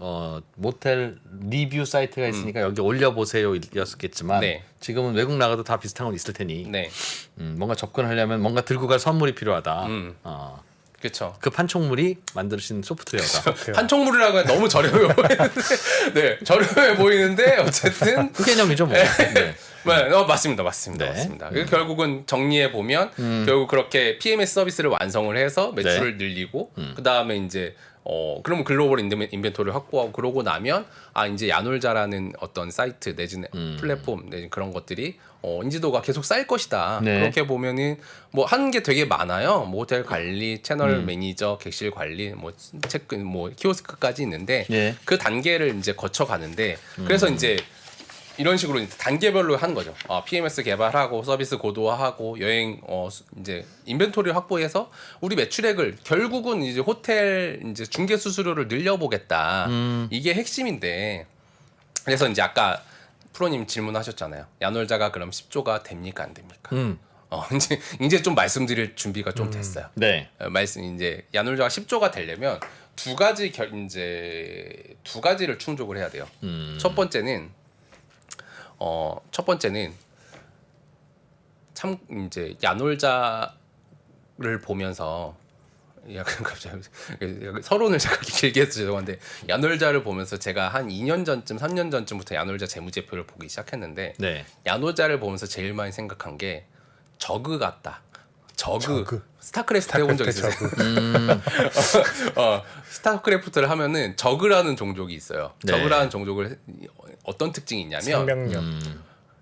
모텔 리뷰 사이트가 있으니까 여기 올려보세요였겠지만 네. 지금은 외국 나가도 다 비슷한 건 있을 테니 네, 뭔가 접근하려면 뭔가 들고 갈 선물이 필요하다. 그렇죠. 그 판촉물이 만드신 소프트웨어다. 판촉물이라고 하면 너무 저렴해 보이는데, 네, 저렴해 보이는데 어쨌든 그 개념이죠, 뭐. 네. 네, 맞습니다, 맞습니다, 네. 맞습니다. 결국은 정리해 보면 결국 그렇게 PMS 서비스를 완성을 해서 매출을 늘리고 그 다음에 이제 그러면 글로벌 인벤토리를 확보하고 그러고 나면 이제 야놀자라는 어떤 사이트 내지는 플랫폼 내지는 그런 것들이 인지도가 계속 쌓일 것이다. 네. 그렇게 보면은 뭐 하는 게 되게 많아요. 뭐 호텔 관리, 채널 매니저, 객실 관리, 뭐 체크, 뭐 키오스크까지 있는데 예. 그 단계를 이제 거쳐 가는데 그래서 이제 이런 식으로 이제 단계별로 하는 거죠. PMS 개발하고 서비스 고도화하고 여행 이제 인벤토리를 확보해서 우리 매출액을 결국은 이제 호텔 이제 중개 수수료를 늘려보겠다. 이게 핵심인데 그래서 이제 아까 프로님 질문하셨잖아요. 야놀자가 그럼 10조가 됩니까 안 됩니까? 이제 좀 말씀드릴 준비가 좀 됐어요. 네. 말씀 이제 야놀자가 10조가 되려면 두 가지를 충족을 해야 돼요. 첫 번째는 참 이제 야놀자를 보면서 약간 갑자기 서론을 잠깐 길게 해서 죄송한데 야놀자를 보면서 제가 한 2년 전쯤 3년 전쯤부터 야놀자 재무제표를 보기 시작했는데 네. 야놀자를 보면서 제일 많이 생각한 게 저그 같다. 저그. 스타크래프트 해본 적 있으세요? 스타크래프트를 하면은 저그라는 종족이 있어요. 네. 저그라는 종족을 어떤 특징이 있냐면 생명력.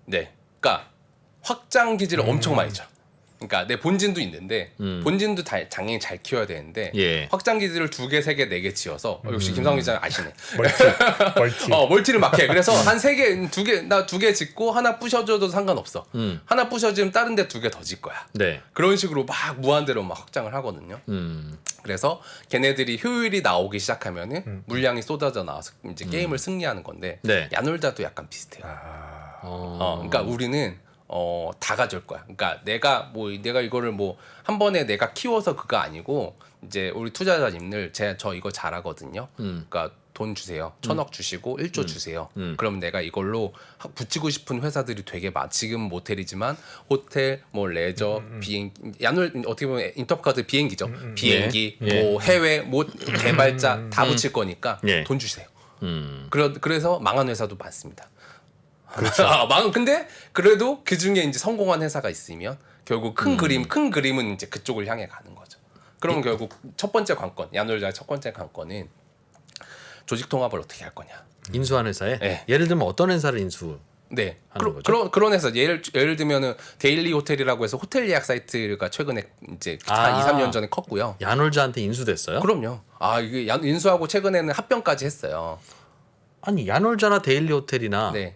네, 그러니까 확장 기지를 엄청 많이 쳐. 그러니까 내 본진도 있는데 본진도 당연히 잘 키워야 되는데 예. 확장 기지를 2개, 3개, 4개 지어서 역시 김상훈 기자 아시네. 멀티. 멀티를 막 해. 그래서 한 3개, 2개, 나 2개 짓고 하나 부셔줘도 상관없어. 하나 부셔지면 다른 데 2개 더 짓 거야. 네. 그런 식으로 막 무한대로 막 확장을 하거든요. 그래서 걔네들이 효율이 나오기 시작하면은 물량이 쏟아져 나와서 이제 게임을 승리하는 건데 네. 야놀자도 약간 비슷해요. 그러니까 우리는 다 가져올 거야. 그러니까 내가 이거를 뭐 한 번에 내가 키워서 그거 아니고 이제 우리 투자자님들 저 이거 잘하거든요. 그러니까 돈 주세요. 1,000억 주시고 1조 주세요. 그럼 내가 이걸로 붙이고 싶은 회사들이 되게 많아. 지금 모텔이지만 호텔, 뭐 레저, 비행, 어떻게 보면 인터카드 비행기죠. 비행기, 예. 뭐 해외, 뭐 개발자 다 붙일 거니까 예. 돈 주세요. 음. 그래서 망한 회사도 많습니다. 그렇죠. 근데 그래도 그 중에 이제 성공한 회사가 있으면 결국 큰 그림은 이제 그쪽을 향해 가는 거죠. 그러면 결국 첫 번째 관건, 야놀자의 첫 번째 관건은 조직 통합을 어떻게 할 거냐. 인수한 회사에 네. 예를 들면 어떤 회사를 인수? 네. 하는 거죠? 그런 회사 예를 들면은 데일리 호텔이라고 해서 호텔 예약 사이트가 최근에 이제 한 2, 3년 전에 컸고요. 야놀자한테 인수됐어요? 그럼요. 이게 인수하고 최근에는 합병까지 했어요. 아니 야놀자나 데일리 호텔이나 네.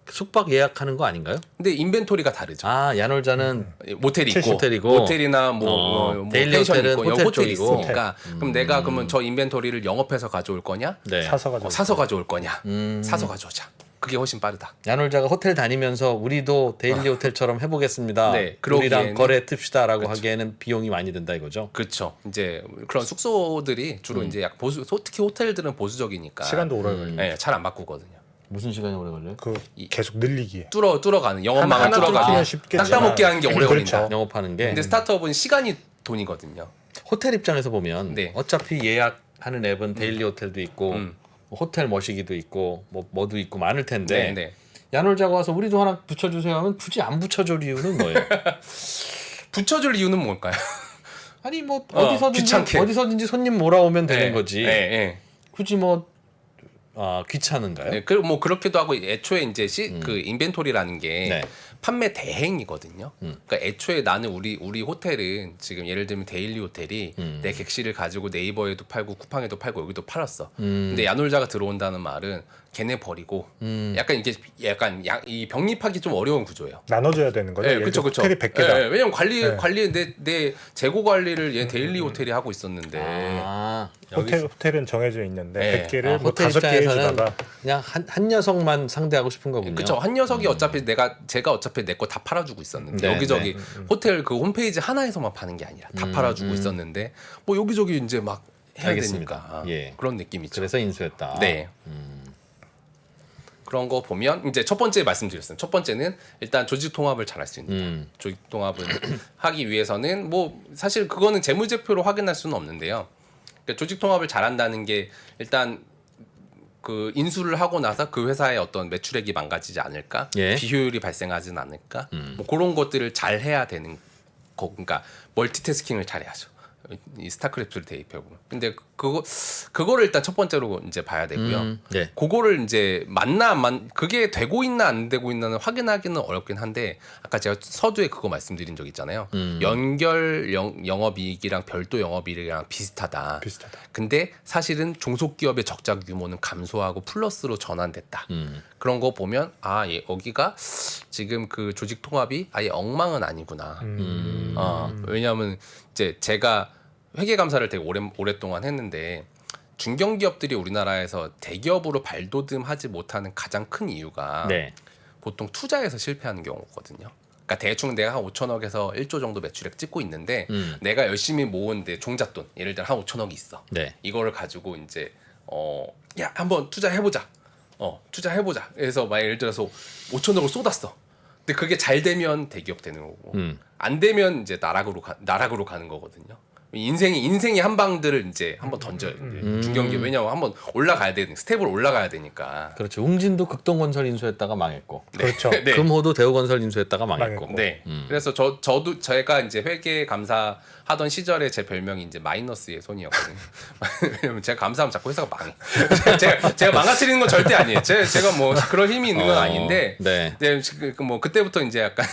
숙박 예약하는 거 아닌가요? 근데 인벤토리가 다르죠. 야놀자는 모텔이 있고 호텔이고. 모텔이나 뭐 데일리 펜션 호텔은 있고 호텔 호텔이 쪽이고. 있으니까 그럼 내가 그러면 저 인벤토리를 영업해서 가져올 거냐 네. 사서 가지고. 사서 가져올 거냐 사서 가져오자. 그게 훨씬 빠르다. 야놀자가 호텔 다니면서 우리도 데일리 호텔처럼 해보겠습니다. 네, 우리랑 그러기에는- 거래 틉시다라고 하기에는 비용이 많이 든다 이거죠. 그렇죠. 이제 그런 숙소들이 주로 이제 약 특히 호텔들은 보수적이니까 시간도 오래 걸려. 네, 잘 안 바꾸거든요. 무슨 시간이 오래 걸려요? 그 계속 늘리기에. 뚫어가는 영업망을 하나 뚫어가는 뚫기는 쉽겠지만. 닦아먹게 하는 게 오래 걸린다. 그렇죠. 영업하는 게. 근데 스타트업은 시간이 돈이거든요. 호텔 입장에서 보면 네. 어차피 예약하는 앱은 데일리 호텔도 있고 뭐 호텔 머시기도 있고 뭐도 있고 많을 텐데 네. 야놀자가 와서 우리도 하나 붙여주세요 하면 굳이 안 붙여줄 이유는 뭐예요? 붙여줄 이유는 뭘까요? 아니 뭐 귀찮게. 어디서든지 손님 몰아오면 되는 네, 거지. 네. 굳이 뭐 귀찮은가요? 네, 뭐 그렇기도 하고 애초에 이제 그 인벤토리라는 게 네. 판매 대행이거든요. 그러니까 애초에 나는 우리 호텔은 지금 예를 들면 데일리 호텔이 내 객실을 가지고 네이버에도 팔고 쿠팡에도 팔고 여기도 팔았어. 근데 야놀자가 들어온다는 말은 걔네 버리고 약간 이게 이 병립하기 좀 어려운 구조예요. 나눠줘야 되는 거죠. 네, 예를 그렇죠, 들어 그렇죠. 호텔이 100개다. 왜냐면 관리 내 재고 관리를 얘 데일리 호텔이 하고 있었는데 아, 여기 호텔은 정해져 있는데 네. 100개를 뭐 호텔 5개 입장에서는 해주다가 그냥 한 녀석만 상대하고 싶은 거군요. 그렇죠. 한 녀석이 어차피 제가 어차피 내 거 다 팔아주고 있었는데 네, 여기저기 호텔 그 홈페이지 하나에서만 파는 게 아니라 다 팔아주고 있었는데 뭐 여기저기 이제 막 해야 알겠습니다. 되니까 예. 그런 느낌이죠. 그래서 인수했다. 네. 그런 거 보면 이제 첫 번째 말씀드렸어요. 첫 번째는 일단 조직 통합을 잘 할 수 있는 조직 통합을 하기 위해서는 뭐 사실 그거는 재무제표로 확인할 수는 없는데요. 그러니까 조직 통합을 잘한다는 게 일단 그 인수를 하고 나서 그 회사의 어떤 매출액이 망가지지 않을까, 예. 비효율이 발생하지는 않을까, 뭐 그런 것들을 잘 해야 되는 거, 그러니까 멀티태스킹을 잘해야죠. 이 스타크래프트를 대입해 보면. 근데 그거를 일단 첫 번째로 이제 봐야 되고요. 네. 그거를 이제 그게 되고 있나 안 되고 있나는 확인하기는 어렵긴 한데 아까 제가 서두에 그거 말씀드린 적 있잖아요. 연결 영업이익이랑 별도 영업이익이랑 비슷하다. 근데 사실은 종속기업의 적자 규모는 감소하고 플러스로 전환됐다. 그런 거 보면 여기가 지금 그 조직 통합이 아예 엉망은 아니구나. 왜냐하면 이제 제가 회계 감사를 되게 오랫동안 했는데 중견기업들이 우리나라에서 대기업으로 발돋움하지 못하는 가장 큰 이유가 네. 보통 투자에서 실패하는 경우거든요. 그러니까 대충 내가 한 5천억에서 1조 정도 매출액 찍고 있는데 내가 열심히 모은데 종잣돈 예를 들어 한 5천억이 있어. 네. 이거를 가지고 이제 야 한번 투자해보자. 투자해보자. 그래서 막 예를 들어서 5천억을 쏟았어. 근데 그게 잘 되면 대기업 되는 거고 안 되면 이제 나락으로 가는 거거든요. 인생의 한 방들을 이제 한번 던져요. 중견기업 왜냐면 한번 올라가야 되는 스텝을 올라가야 되니까. 그렇죠. 웅진도 극동건설 인수했다가 망했고, 그렇죠. 네. 금호도 대우건설 인수했다가 망했고. 망했고. 네. 그래서 저도 제가 이제 회계 감사 하던 시절에 제 별명이 이제 마이너스의 손이었거든요. 왜냐면 제가 감사하면 자꾸 회사가 망해. 제가 망가뜨리는 건 절대 아니에요. 제가 뭐 그런 힘이 있는 건 아닌데. 네. 뭐 그때부터 이제 약간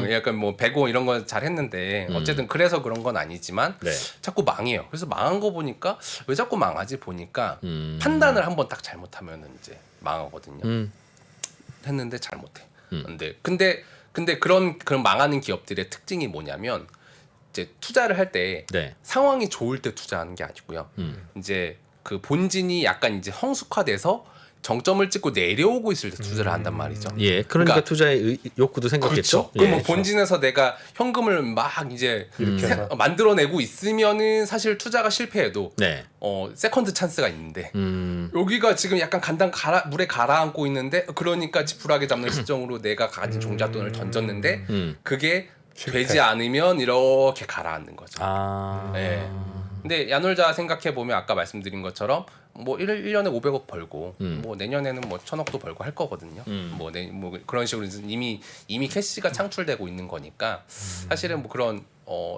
약간 뭐 배고 이런 거 잘했는데 어쨌든 그래서 그런 건 아니지만 네. 자꾸 망해요. 그래서 망한 거 보니까 왜 자꾸 망하지 보니까 판단을 한번 딱 잘못하면은 이제 망하거든요. 했는데 잘못해. 근데 그런 망하는 기업들의 특징이 뭐냐면 이제 투자를 할 때 네. 상황이 좋을 때 투자하는 게 아니고요. 이제 그 본진이 약간 이제 성숙화돼서 정점을 찍고 내려오고 있을 때 투자를 한단 말이죠. 예. 그러니까 투자의 욕구도 생겼겠죠. 그렇죠. 그럼 예. 뭐 본진에서 내가 현금을 막 이제 해서. 만들어내고 있으면은 사실 투자가 실패해도 네. 세컨드 찬스가 있는데 여기가 지금 약간 물에 가라앉고 있는데 그러니까 지푸라기 잡는 시점으로 내가 가진 종잣돈을 던졌는데 그게 되지 않으면 이렇게 가라앉는 거죠. 아. 네. 근데 야놀자 생각해 보면 아까 말씀드린 것처럼 뭐 1년에 500억 벌고 뭐 내년에는 뭐 1000억도 벌고 할 거거든요. 뭐 그런 식으로 이미 캐시가 창출되고 있는 거니까 사실은 뭐 그런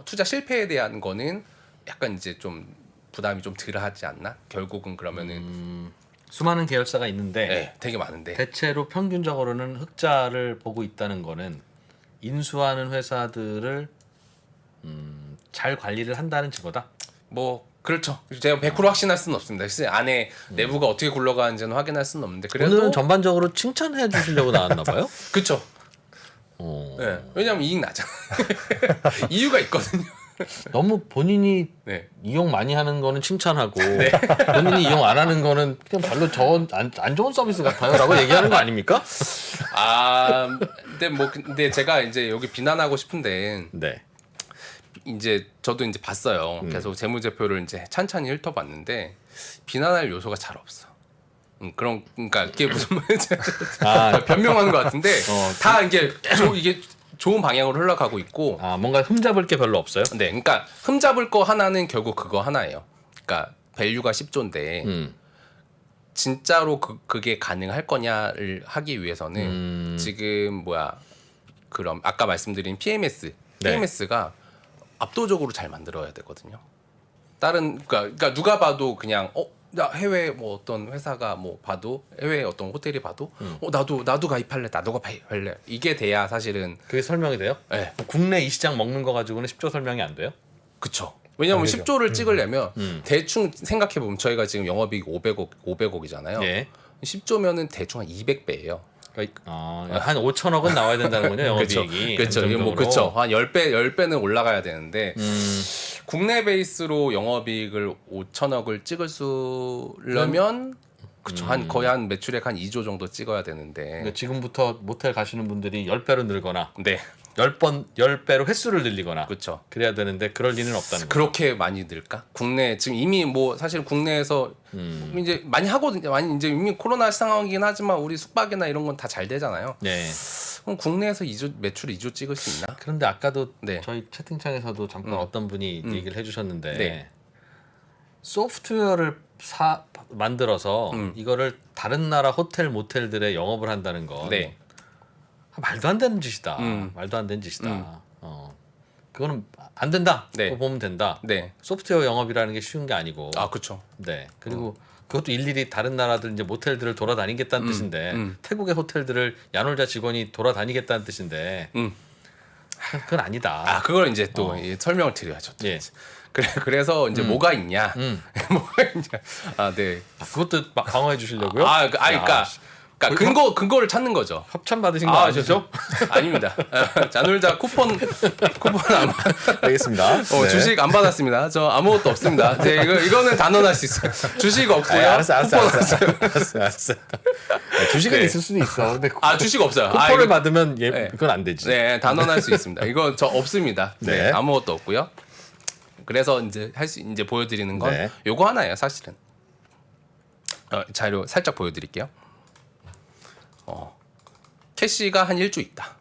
투자 실패에 대한 거는 약간 이제 좀 부담이 좀 덜하지 않나? 결국은 그러면은 수많은 계열사가 있는데 네, 되게 많은데 대체로 평균적으로는 흑자를 보고 있다는 거는 인수하는 회사들을 잘 관리를 한다는 증거다. 뭐 그렇죠. 제가 100% 확신할 수는 없습니다. 글쎄 안에 내부가 어떻게 굴러가는지는 확인할 수는 없는데 그래도 오늘은 전반적으로 칭찬해 주시려고 나왔나 봐요. 그렇죠. 네. 왜냐면 이익 나잖아. 이유가 있거든요. 너무 본인이 네. 이용 많이 하는 거는 칭찬하고 본인이 이용 안 하는 거는 그냥 별로 안 좋은 서비스 같아요라고 얘기하는 거 아닙니까? 근데 제가 이제 여기 비난하고 싶은데 네. 이제 저도 이제 봤어요. 계속 재무제표를 이제 찬찬히 훑어봤는데 비난할 요소가 잘 없어. 그러니까 이게 무슨 말인지 변명하는 것 같은데 다 이게 좋은 방향으로 흘러가고 있고. 뭔가 흠잡을 게 별로 없어요. 네, 그러니까 흠잡을 거 하나는 결국 그거 하나예요. 그러니까 밸류가 10조인데 진짜로 그게 가능할 거냐를 하기 위해서는 지금 그럼 아까 말씀드린 PMS가 압도적으로 잘 만들어야 되거든요. 그러니까 누가 봐도 그냥 나 해외 뭐 어떤 회사가 뭐 봐도 해외 어떤 호텔이 봐도 나도 가입할래 나도 가입할래 이게 돼야 사실은 그게 설명이 돼요? 네. 국내 이 시장 먹는 거 가지고는 10조 설명이 안 돼요? 그쵸. 왜냐면 되죠. 10조를 찍으려면 대충 생각해 보면 저희가 지금 영업이익 500억이잖아요. 예. 10조면은 대충 한 200배예요. 한 5천억은 나와야 된다는군요. 영업이익이. 그렇죠. 이게 뭐 그렇죠. 한 10배는 올라가야 되는데 국내 베이스로 영업이익을 5천억을 찍으려면 그쵸. 한 거의 한 매출액 한 2조 정도 찍어야 되는데. 그러니까 지금부터 모텔 가시는 분들이 10배로 늘거나 네. 10배로 횟수를 늘리거나 그렇죠. 그래야 되는데 그럴 리는 없다는 거예요. 그렇게 많이 늘까? 국내 지금 이미 뭐 사실 국내에서 이제 많이 하거든요. 많이 이제 이미 코로나 상황이긴 하지만 우리 숙박이나 이런 건 다 잘 되잖아요. 네. 그럼 국내에서 2조 매출 2조 찍을 수 있나? 그런데 아까도 네. 저희 채팅창에서도 잠깐 어떤 분이 얘기를 해주셨는데 네. 소프트웨어를 만들어서 이거를 다른 나라 호텔 모텔들의 영업을 한다는 건 네. 말도 안 되는 짓이다. 말도 안 되는 짓이다. 그거는 안 된다. 네. 그거 보면 된다. 네. 소프트웨어 영업이라는 게 쉬운 게 아니고. 아, 그렇죠. 네. 그리고 그것도 일일이 다른 나라들 이제 모텔들을 돌아다니겠다는 뜻인데 태국의 호텔들을 야놀자 직원이 돌아다니겠다는 뜻인데 그건 아니다. 아, 그걸 이제 또 설명을 드려야죠. 또 예. 이제. 그래서 이제 뭐가 있냐? 뭐가 있냐? 아, 네. 그것도 막 방어해 주시려고요? 그러니까 근거를 찾는 거죠. 협찬 받으신 거 아시죠? 아닙니다. 자놀자 쿠폰 안 알겠습니다. 네. 주식 안 받았습니다. 저 아무것도 없습니다. 네, 이거는 단언할 수 있어요. 주식 없고요. 알았어. 주식은 네. 있을 수도 있어. 근데 주식 없어요. 쿠폰을 이거- 받으면 네. 그건 안 되지. 네, 단언할 수 있습니다. 이거 저 없습니다. 네, 네. 아무것도 없고요. 그래서 이제 이제 보여드리는 건 네. 요거 하나예요, 사실은. 자료 살짝 보여드릴게요. 캐시가 한 1조 있다.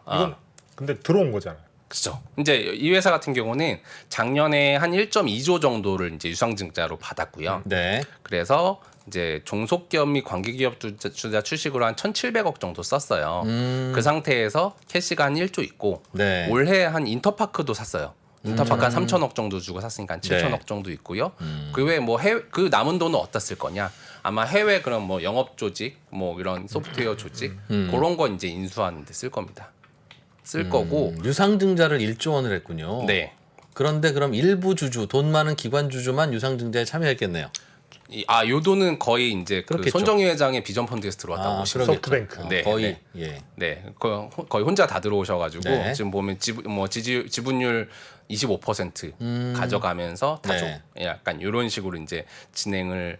이건 근데 들어온 거잖아요. 그렇죠. 이제 이 회사 같은 경우는 작년에 한 1.2조 정도를 이제 유상증자로 받았고요. 네. 그래서 이제 종속기업 및 관계기업 주자 출식으로 한 1,700억 정도 썼어요. 그 상태에서 캐시가 한 1조 있고 네. 올해 한 인터파크도 샀어요. 인터파크 한 3천억 정도 주고 샀으니까 한 7천억 정도 있고요. 그 외에 뭐 그 남은 돈은 어디다 쓸 거냐? 아마 해외 그런 뭐 영업 조직, 뭐 이런 소프트웨어 조직 그런 거 이제 인수하는 데 쓸 겁니다. 쓸 거고. 유상증자를 1조 원을 했군요. 네. 그런데 그럼 일부 주주, 돈 많은 기관 주주만 유상증자에 참여했겠네요. 요 돈은 거의 이제 그 그렇겠죠. 손정희 회장의 비전 펀드에서 들어왔다고 보시면 그러겠죠. 소프트뱅크. 네, 거의 네. 예. 네, 거의 혼자 다 들어오셔가지고 네. 지금 보면 지분율 25% 가져가면서 타조 네. 약간 이런 식으로 이제 진행을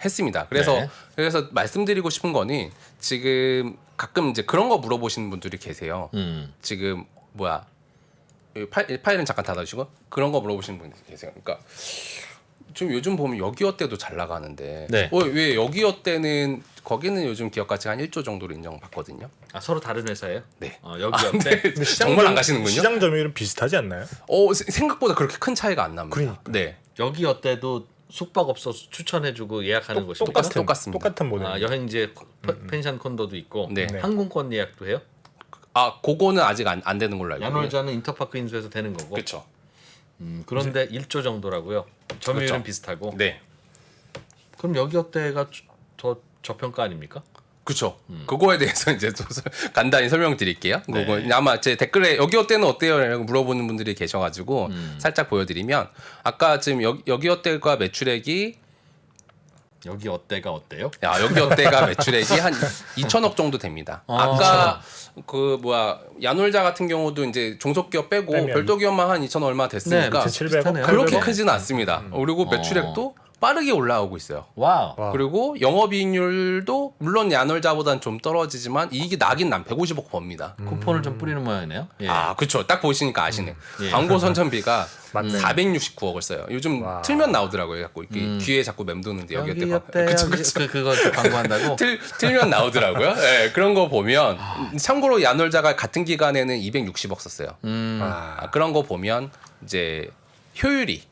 했습니다. 그래서 네. 그래서 말씀드리고 싶은 거는 지금 가끔 이제 그런 거 물어보시는 분들이 계세요. 지금 뭐야 이 파일은 잠깐 닫아주시고 그런 거 물어보시는 분들이 계세요. 그러니까 좀 요즘 보면 여기어때도 잘 나가는데 네. 왜 여기어때는 거기는 요즘 기업 가치가 한 1조 정도로 인정받거든요. 서로 다른 회사예요? 네. 여기 어때? 근데 정말 안 가시는군요. 시장 점유율은 비슷하지 않나요? 생각보다 그렇게 큰 차이가 안 납니다. 그러니까. 네. 여기 어때도 숙박업소 추천해주고 예약하는 것입니까? 똑같습니다. 똑같은 모델. 여행지에 펜션 콘도도 있고 네. 항공권 예약도 해요? 그거는 아직 안 되는 걸로 알고 있고요. 야놀자는 인터파크 인수해서 되는 거고. 그렇죠. 그런데 1조 정도라고요. 점유율은 그렇죠. 비슷하고. 네. 그럼 여기 어때가 더 저평가 아닙니까? 그렇죠. 그거에 대해서 이제 좀 간단히 설명드릴게요. 네. 그거 아마 제 댓글에 여기 어때는 어때요?라고 물어보는 분들이 계셔가지고 살짝 보여드리면 아까 지금 여기 어때가 매출액이 여기 어때가 어때요? 여기 어때가 매출액이 한 2천억 정도 됩니다. 아까 그 야놀자 같은 경우도 이제 종속기업 빼고 빼면. 별도 기업만 한 2천 얼마 됐으니까 네, 700억 비슷하네요. 그렇게 800억? 크지는 않습니다. 그리고 매출액도 빠르게 올라오고 있어요. 와우. 그리고 영업이익률도 물론 야놀자보다는 좀 떨어지지만 이익이 나긴 150억 법니다. 쿠폰을 좀 뿌리는 모양이네요. 예. 그렇죠. 딱 보시니까 아시네. 예. 광고 선전비가 맞네. 469억을 써요. 요즘 와. 틀면 나오더라고요. 자꾸 이렇게 귀에 자꾸 맴도는데 여기 여기 어때? 어때요? 그거 광고한다고? 틀면 나오더라고요. 네, 그런 거 보면 참고로 야놀자가 같은 기간에는 260억 썼어요. 그런 거 보면 이제 효율이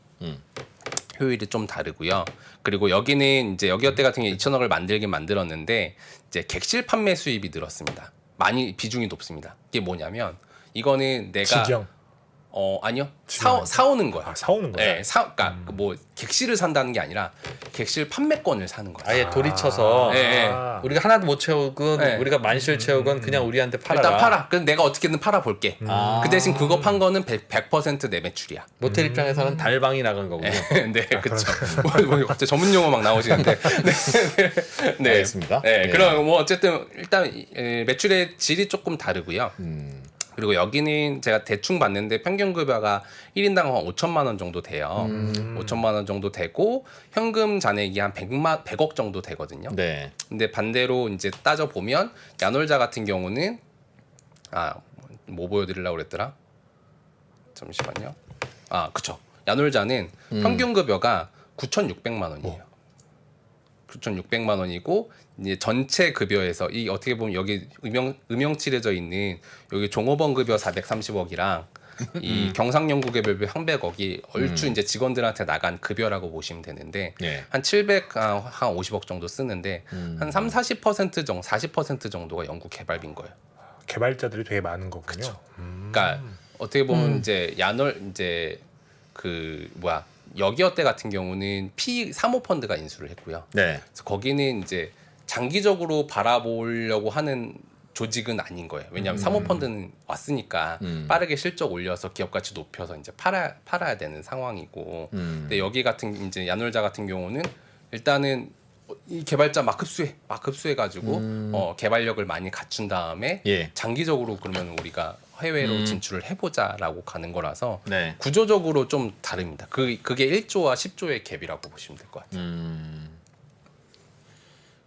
좀 다르고요. 그리고 여기는 이제 여기 어때 같은 경우 2천억을 만들었는데 이제 객실 판매 수입이 늘었습니다. 많이 비중이 높습니다. 이게 뭐냐면 이거는 내가 직영. 아니요. 직영. 사오는 거야. 사오는 거야. 네, 그러니까 뭐 객실을 산다는 게 아니라 객실 판매권을 사는 거죠. 아예 돌이쳐서 네. 우리가 하나도 못 채우건 네. 우리가 만실 채우건 그냥 우리한테 팔아라. 일단 팔아. 그럼 내가 어떻게든 팔아볼게. 아. 그 대신 그거 판 거는 100% 내 매출이야. 모텔 입장에서는 달방이 나간 거군요. 네, 그렇죠. 뭐 갑자기 전문 용어 막 나오시는데. 네. 알겠습니다. 네, 네. 그럼 뭐 어쨌든 일단 매출의 질이 조금 다르고요. 그리고 여기는 제가 대충 봤는데 평균 급여가 1인당 한 5천만 원 정도 돼요. 5천만 원 정도 되고 현금 잔액이 한 100억 정도 되거든요. 네. 근데 반대로 이제 따져 보면 야놀자 같은 경우는 뭐 보여드리려고 그랬더라? 잠시만요. 그쵸. 야놀자는 평균 급여가 9,600만 원이에요. 9,600만 원이고 이제 전체 급여에서 이 어떻게 보면 여기 음영칠해져 있는 여기 종업원 급여 430억이랑 이 경상연구개별비 300억이 얼추 이제 직원들한테 나간 급여라고 보시면 되는데 네. 한 750억 정도 쓰는데 한 40% 정도 40% 정도가 연구 개발비인 거예요. 개발자들이 되게 많은 거군요. 그러니까 어떻게 보면 이제 이제 그 여기어때 같은 경우는 사모펀드가 인수를 했고요. 네. 그래서 거기는 이제 장기적으로 바라보려고 하는 조직은 아닌 거예요. 왜냐하면 사모펀드는 왔으니까 빠르게 실적 올려서 기업 가치 높여서 이제 팔아야 되는 상황이고. 근데 여기 같은 이제 야놀자 같은 경우는 일단은 이 개발자 막 흡수해 가지고 개발력을 많이 갖춘 다음에 예. 장기적으로 그러면 우리가 해외로 진출을 해보자라고 가는 거라서 네. 구조적으로 좀 다릅니다. 그게 1조와 10조의 갭이라고 보시면 될 것 같아요.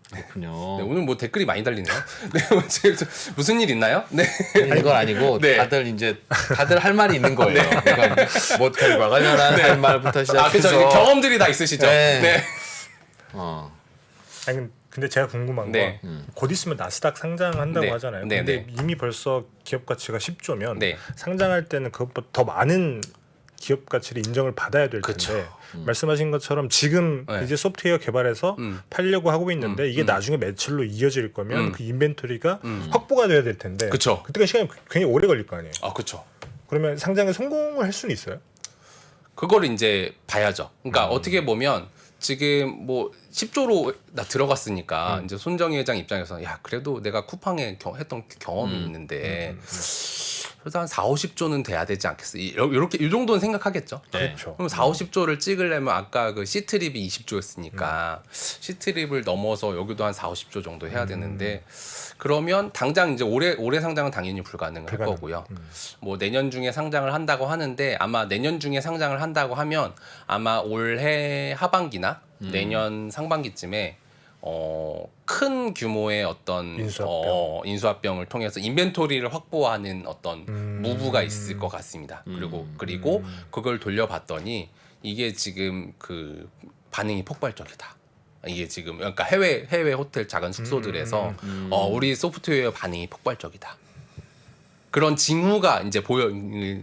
그렇군요. 네, 오늘 뭐 댓글이 많이 달리네요. 네, 무슨 일 있나요? 네. 이건 아니고 네. 다들 할 말이 있는 거예요. 그러니까 모텔과 관련한 할 말부터 시작해서 그렇죠. 경험들이 다 있으시죠. 네. 네. 아니, 근데 제가 궁금한 네. 건 곧 있으면 나스닥 상장한다고 네. 하잖아요. 네, 근데 네. 이미 벌써 기업 가치가 10조면 네. 상장할 때는 그것보다 더 많은 기업 가치를 인정을 받아야 될 텐데 말씀하신 것처럼 지금 네. 이제 소프트웨어 개발해서 팔려고 하고 있는데 이게 나중에 매출로 이어질 거면 그 인벤토리가 확보가 돼야 될 텐데 그쵸. 그때가 시간이 굉장히 오래 걸릴 거 아니에요. 그렇죠. 그러면 상장에 성공을 할 수는 있어요? 그거를 이제 봐야죠. 그러니까 어떻게 보면 지금 뭐 10조로 나 들어갔으니까 이제 손정희 회장 입장에서 야 그래도 내가 쿠팡에 했던 경험이 있는데 그래서 한 4, 50조는 돼야 되지 않겠어? 이렇게 이 정도는 생각하겠죠. 그렇죠. 그럼 4, 50조를 찍으려면 아까 그 C트립이 20조였으니까 C트립을 넘어서 여기도 한 4, 50조 정도 해야 되는데 그러면 당장 이제 올해 상장은 당연히 불가능할 거고요. 뭐 내년 중에 상장을 한다고 하는데 아마 내년 중에 상장을 한다고 하면 아마 올해 하반기나 내년 상반기쯤에 큰 규모의 어떤 인수합병을 통해서 인벤토리를 확보하는 어떤 무브가 있을 것 같습니다. 그리고 그걸 돌려봤더니 이게 지금 그 반응이 폭발적이다. 이게 지금 그러니까 해외 호텔 작은 숙소들에서 우리 소프트웨어 반응이 폭발적이다. 그런 징후가 이제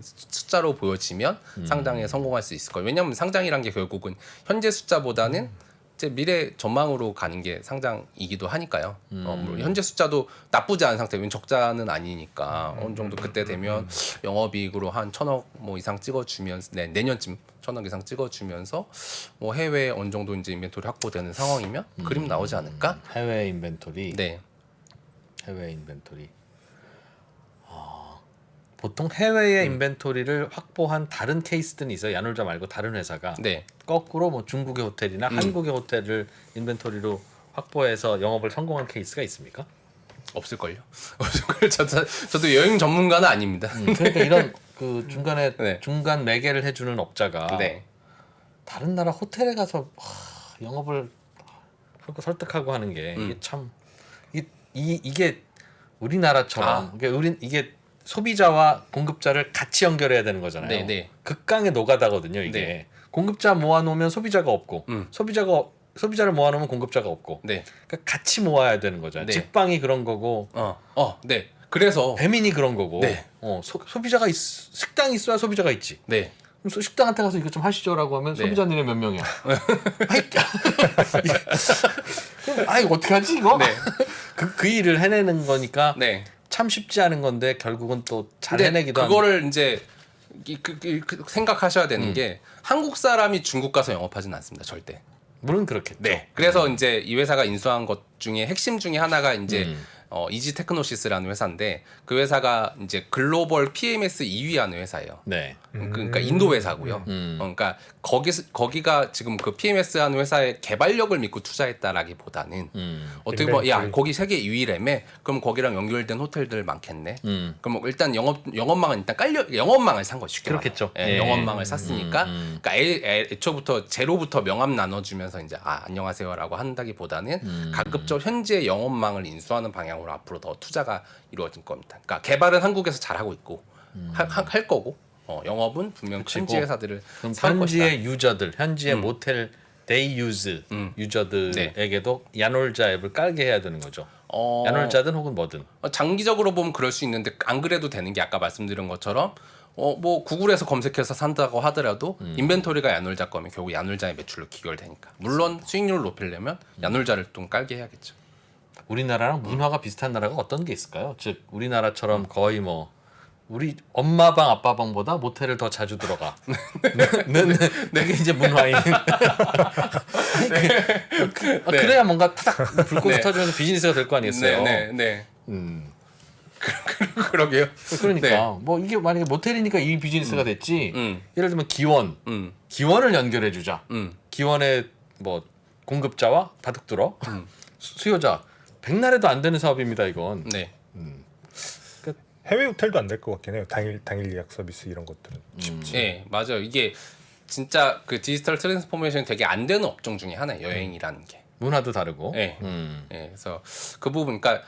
숫자로 보여지면 상장에 성공할 수 있을 거예요. 왜냐하면 상장이란 게 결국은 현재 숫자보다는 이제 미래 전망으로 가는 게 상장이기도 하니까요. 물론 현재 숫자도 나쁘지 않은 상태, 적자는 아니니까 어느 정도 그때 되면 영업이익으로 한 1,000억 뭐 이상 찍어주면 내년쯤 1,000억 이상 찍어주면서 뭐 해외 어느 정도 이제 인벤토리 확보되는 상황이면 그림 나오지 않을까? 해외 인벤토리. 네. 해외 인벤토리. 보통 해외의 인벤토리를 확보한 다른 케이스들은 있어요. 야놀자 말고 다른 회사가. 네. 거꾸로 뭐 중국의 호텔이나 한국의 호텔을 인벤토리로 확보해서 영업을 성공한 케이스가 있습니까? 없을걸요. 없을걸요. 저도 여행 전문가는 아닙니다. 그러니까 이런 그 중간에 네. 중간 매개를 해주는 업자가 네. 다른 나라 호텔에 가서 영업을 설득하고 하는 게 이게 참 이게 우리나라처럼 그러니까 이게 소비자와 공급자를 같이 연결해야 되는 거잖아요. 네, 네. 극강의 노가다거든요. 이게 네. 공급자 모아놓으면 소비자가 없고 소비자를 모아놓으면 공급자가 없고 네. 그러니까 같이 모아야 되는 거잖아요. 네. 직방이 그런 거고 네. 그래서 배민이 그런 거고 네. 소비자가 식당이 있어야 소비자가 있지. 네. 그럼 식당한테 가서 이것 좀 하시죠라고 하면 네. 소비자들이 몇 명이야? 아이 어떻게 하지 이거? 네. 그 일을 해내는 거니까 네. 참 쉽지 않은 건데 결국은 또 잘 근데 해내기도 그거를 이제 생각하셔야 되는 게 한국 사람이 중국 가서 영업하지는 않습니다. 절대. 물론 그렇겠죠. 네. 그래서 이제 이 회사가 인수한 것 중에 핵심 중에 하나가 이제 이지 테크노시스라는 회사인데 그 회사가 이제 글로벌 PMS 2위 하는 회사예요. 네. 그러니까 인도 회사고요. 그러니까 거기가 지금 그 PMS 하는 회사의 개발력을 믿고 투자했다라기보다는 어떻게 보면 야 거기 세계 2위라며 그럼 거기랑 연결된 호텔들 많겠네. 그럼 일단 영업망은 일단 영업망을 산 거죠. 그렇겠죠. 예, 영업망을 샀으니까 그러니까 애초부터 제로부터 명함 나눠주면서 이제 안녕하세요라고 한다기보다는 가급적 현재 영업망을 인수하는 방향으로 앞으로 더 투자가 이루어질 겁니다. 그러니까 개발은 한국에서 잘 하고 있고 할 거고 영업은 분명 현지 회사들을 그럼 살 것이다. 현지의 유저들, 현지의 모텔 데이 유즈 유저들에게도 야놀자 앱을 깔게 해야 되는 거죠. 야놀자든 혹은 뭐든. 장기적으로 보면 그럴 수 있는데 안 그래도 되는 게 아까 말씀드린 것처럼 뭐 구글에서 검색해서 산다고 하더라도 인벤토리가 야놀자 거면 결국 야놀자의 매출로 귀결되니까 물론 수익률을 높이려면 야놀자를 좀 깔게 해야겠죠. 우리나라랑 문화가 비슷한 나라가 어떤 게 있을까요? 즉 우리나라처럼 거의 뭐 우리 엄마 방 아빠 방보다 모텔을 더 자주 들어가. 그게 이제 문화인. 그래야 뭔가 타닥 불꽃이 터지면서 비즈니스가 될 거 아니겠어요. 네. 그러게요. 그러니까 네. 뭐 이게 만약에 모텔이니까 이 비즈니스가 됐지. 예를 들면 기원을 연결해 주자. 기원의 뭐 공급자와 바둑두러 수요자 백날에도 안 되는 사업입니다. 이건. 네. 해외 호텔도 안 될 것 같긴 해요. 당일 예약 서비스 이런 것들은 쉽지. 네, 맞아요. 이게 진짜 그 디지털 트랜스포메이션이 되게 안 되는 업종 중에 하나예요. 여행이라는 게. 문화도 다르고. 네. 네. 그래서 그 부분, 그러니까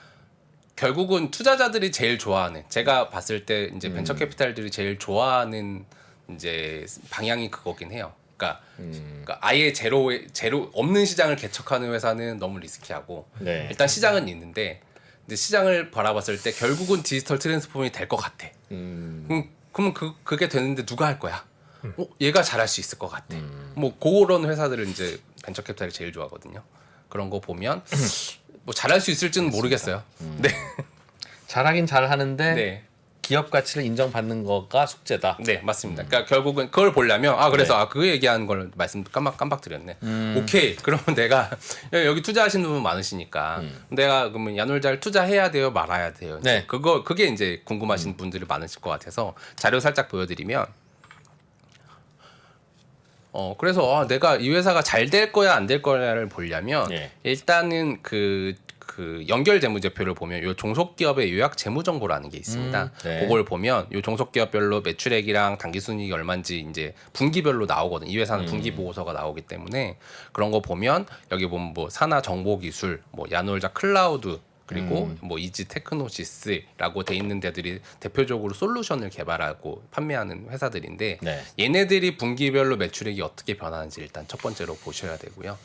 결국은 투자자들이 제일 좋아하는, 제가 봤을 때 이제 벤처 캐피탈들이 제일 좋아하는 이제 방향이 그거긴 해요. 그러니까 아예 제로 없는 시장을 개척하는 회사는 너무 리스키하고 네. 일단 시장은 있는데 근데 시장을 바라봤을 때 결국은 디지털 트랜스포메이션이 될 것 같아. 그러면 그게 되는데 누가 할 거야? 얘가 잘할 수 있을 것 같아. 뭐 그런 회사들을 이제 벤처 캐피탈이 제일 좋아하거든요. 그런 거 보면 뭐 잘할 수 있을지는 모르겠어요. 네. 잘하긴 잘하는데 네. 기업 가치를 인정받는 거가 숙제다. 네, 맞습니다. 그러니까 결국은 그걸 보려면 그래서 그 얘기하는 걸 말씀 깜빡 드렸네. 오케이. 그러면 내가 여기 투자하시는 분 많으시니까 내가 그러면 야놀자를 투자해야 돼요, 말아야 돼요. 네. 그게 이제 궁금하신 분들이 많으실 것 같아서 자료 살짝 보여드리면 그래서 내가 이 회사가 잘 될 거야 안 될 거야를 보려면 네. 일단은 그 연결 재무제표를 보면 요 종속기업의 요약 재무정보라는 게 있습니다. 네. 그걸 보면 요 종속기업별로 매출액이랑 당기순이익이 얼마인지 이제 분기별로 나오거든. 이 회사는 분기 보고서가 나오기 때문에 그런 거 보면 여기 보면 뭐 산하 정보기술, 뭐 야놀자 클라우드 그리고 뭐 이지 테크노시스라고 돼 있는 데들이 대표적으로 솔루션을 개발하고 판매하는 회사들인데 네. 얘네들이 분기별로 매출액이 어떻게 변하는지 일단 첫 번째로 보셔야 되고요.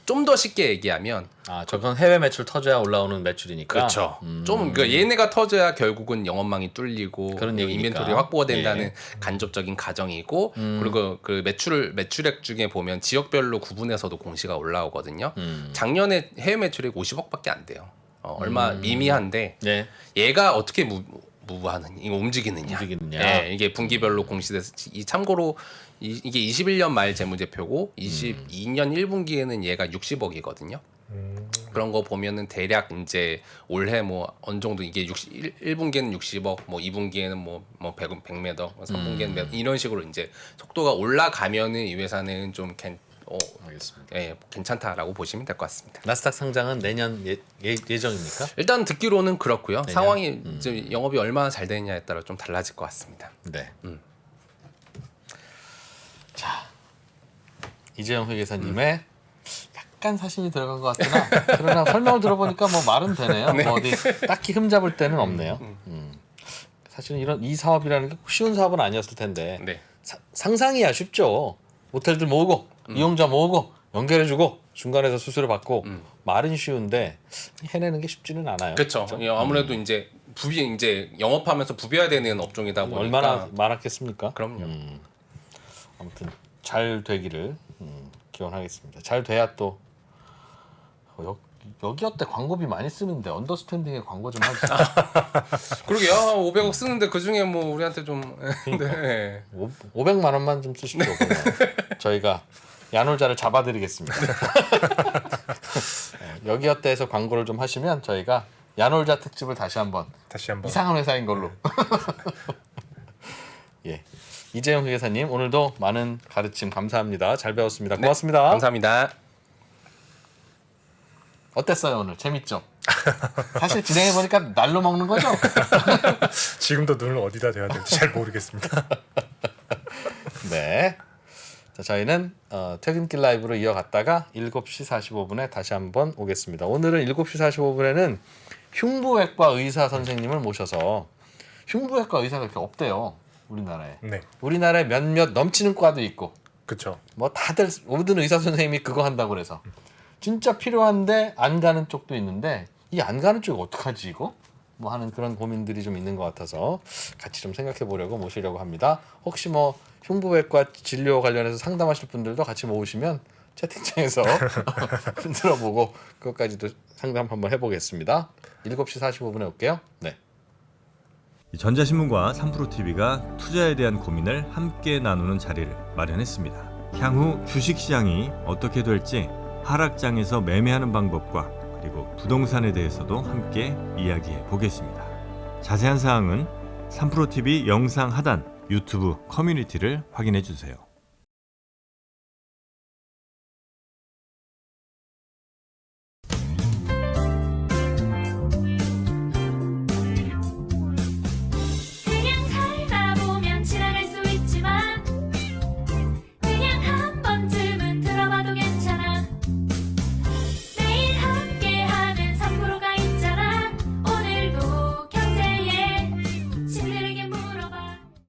좀 더 쉽게 얘기하면 저건 해외 매출 터져야 올라오는 매출이니까. 그렇죠. 좀 그러니까 얘네가 터져야 결국은 영업망이 뚫리고 그런 얘기니까. 인벤토리 확보가 된다는 예. 간접적인 가정이고 그리고 그 매출액 중에 보면 지역별로 구분해서도 공시가 올라오거든요. 작년에 해외 매출액 50억밖에 안 돼요. 얼마 미미한데 네. 얘가 어떻게 무브하느냐, 이거 움직이느냐. 네, 이게 분기별로 공시돼서 참고로 이게 21년 말 재무제표고 22년 1분기에는 얘가 60억이거든요. 그런 거 보면은 대략 이제 올해 뭐 어느 정도 이게 1분기에는 60억, 뭐 2분기에는 뭐 100매더, 3분기에는 이런 식으로 이제 속도가 올라가면은 이 회사는 좀 알겠습니다. 예, 괜찮다라고 보시면 될 것 같습니다. 나스닥 상장은 내년 예정입니까? 일단 듣기로는 그렇고요. 내년? 상황이 이제 영업이 얼마나 잘 되느냐에 따라 좀 달라질 것 같습니다. 네. 자, 이재용 회계사님의 약간 사심이 들어간 것 같으나 그러나 설명을 들어보니까 뭐 말은 되네요. 뭐 어디 딱히 흠잡을 데는 없네요. 사실은 이 사업이라는 게 쉬운 사업은 아니었을 텐데 네. 상상이야 쉽죠. 모텔들 모으고 이용자 모으고 연결해주고 중간에서 수수료 받고 말은 쉬운데 해내는 게 쉽지는 않아요. 그렇죠. 아무래도 이제 영업하면서 부벼야 되는 업종이다 보니까 얼마나 많았겠습니까? 그럼요. 아무튼 잘 되기를 기원하겠습니다. 잘 돼야 또 여기 어때 광고비 많이 쓰는데 언더스탠딩에 광고 좀 하자. 그러게요. 500억 쓰는데 그 중에 뭐 우리한테 좀 네. 500만 원만 좀 쓰십시오. 저희가 야놀자를 잡아드리겠습니다. 여기 어때에서 광고를 좀 하시면 저희가 야놀자 특집을 다시 한번 이상한 회사인 걸로. 예, 이재용 회계사님 오늘도 많은 가르침 감사합니다. 잘 배웠습니다. 고맙습니다. 감사합니다. 어땠어요 오늘? 재밌죠? 사실 진행해 보니까 날로 먹는 거죠? 지금도 눈을 어디다 대야 될지 잘 모르겠습니다. 네. 자, 저희는 퇴근길 라이브로 이어갔다가 7시 45분에 다시 한번 오겠습니다. 오늘은 7시 45분에는 흉부외과 의사 선생님을 모셔서 흉부외과 의사가 이렇게 없대요. 우리나라에. 네, 우리나라에 몇몇 넘치는 과도 있고 그렇죠. 뭐 다들 모든 의사 선생님이 그거 한다고 그래서 진짜 필요한데 안 가는 쪽도 있는데 이 안 가는 쪽 어떡하지 이거? 뭐 하는 그런 고민들이 좀 있는 것 같아서 같이 좀 생각해 보려고 모시려고 합니다. 혹시 뭐 흉부외과 진료 관련해서 상담하실 분들도 같이 모으시면 채팅창에서 흔들어보고 그것까지도 상담 한번 해보겠습니다. 7시 45분에 올게요. 네. 전자신문과 3프로TV가 투자에 대한 고민을 함께 나누는 자리를 마련했습니다. 향후 주식시장이 어떻게 될지 하락장에서 매매하는 방법과 그리고 부동산에 대해서도 함께 이야기해 보겠습니다. 자세한 사항은 3프로TV 영상 하단 유튜브 커뮤니티를 확인해 주세요.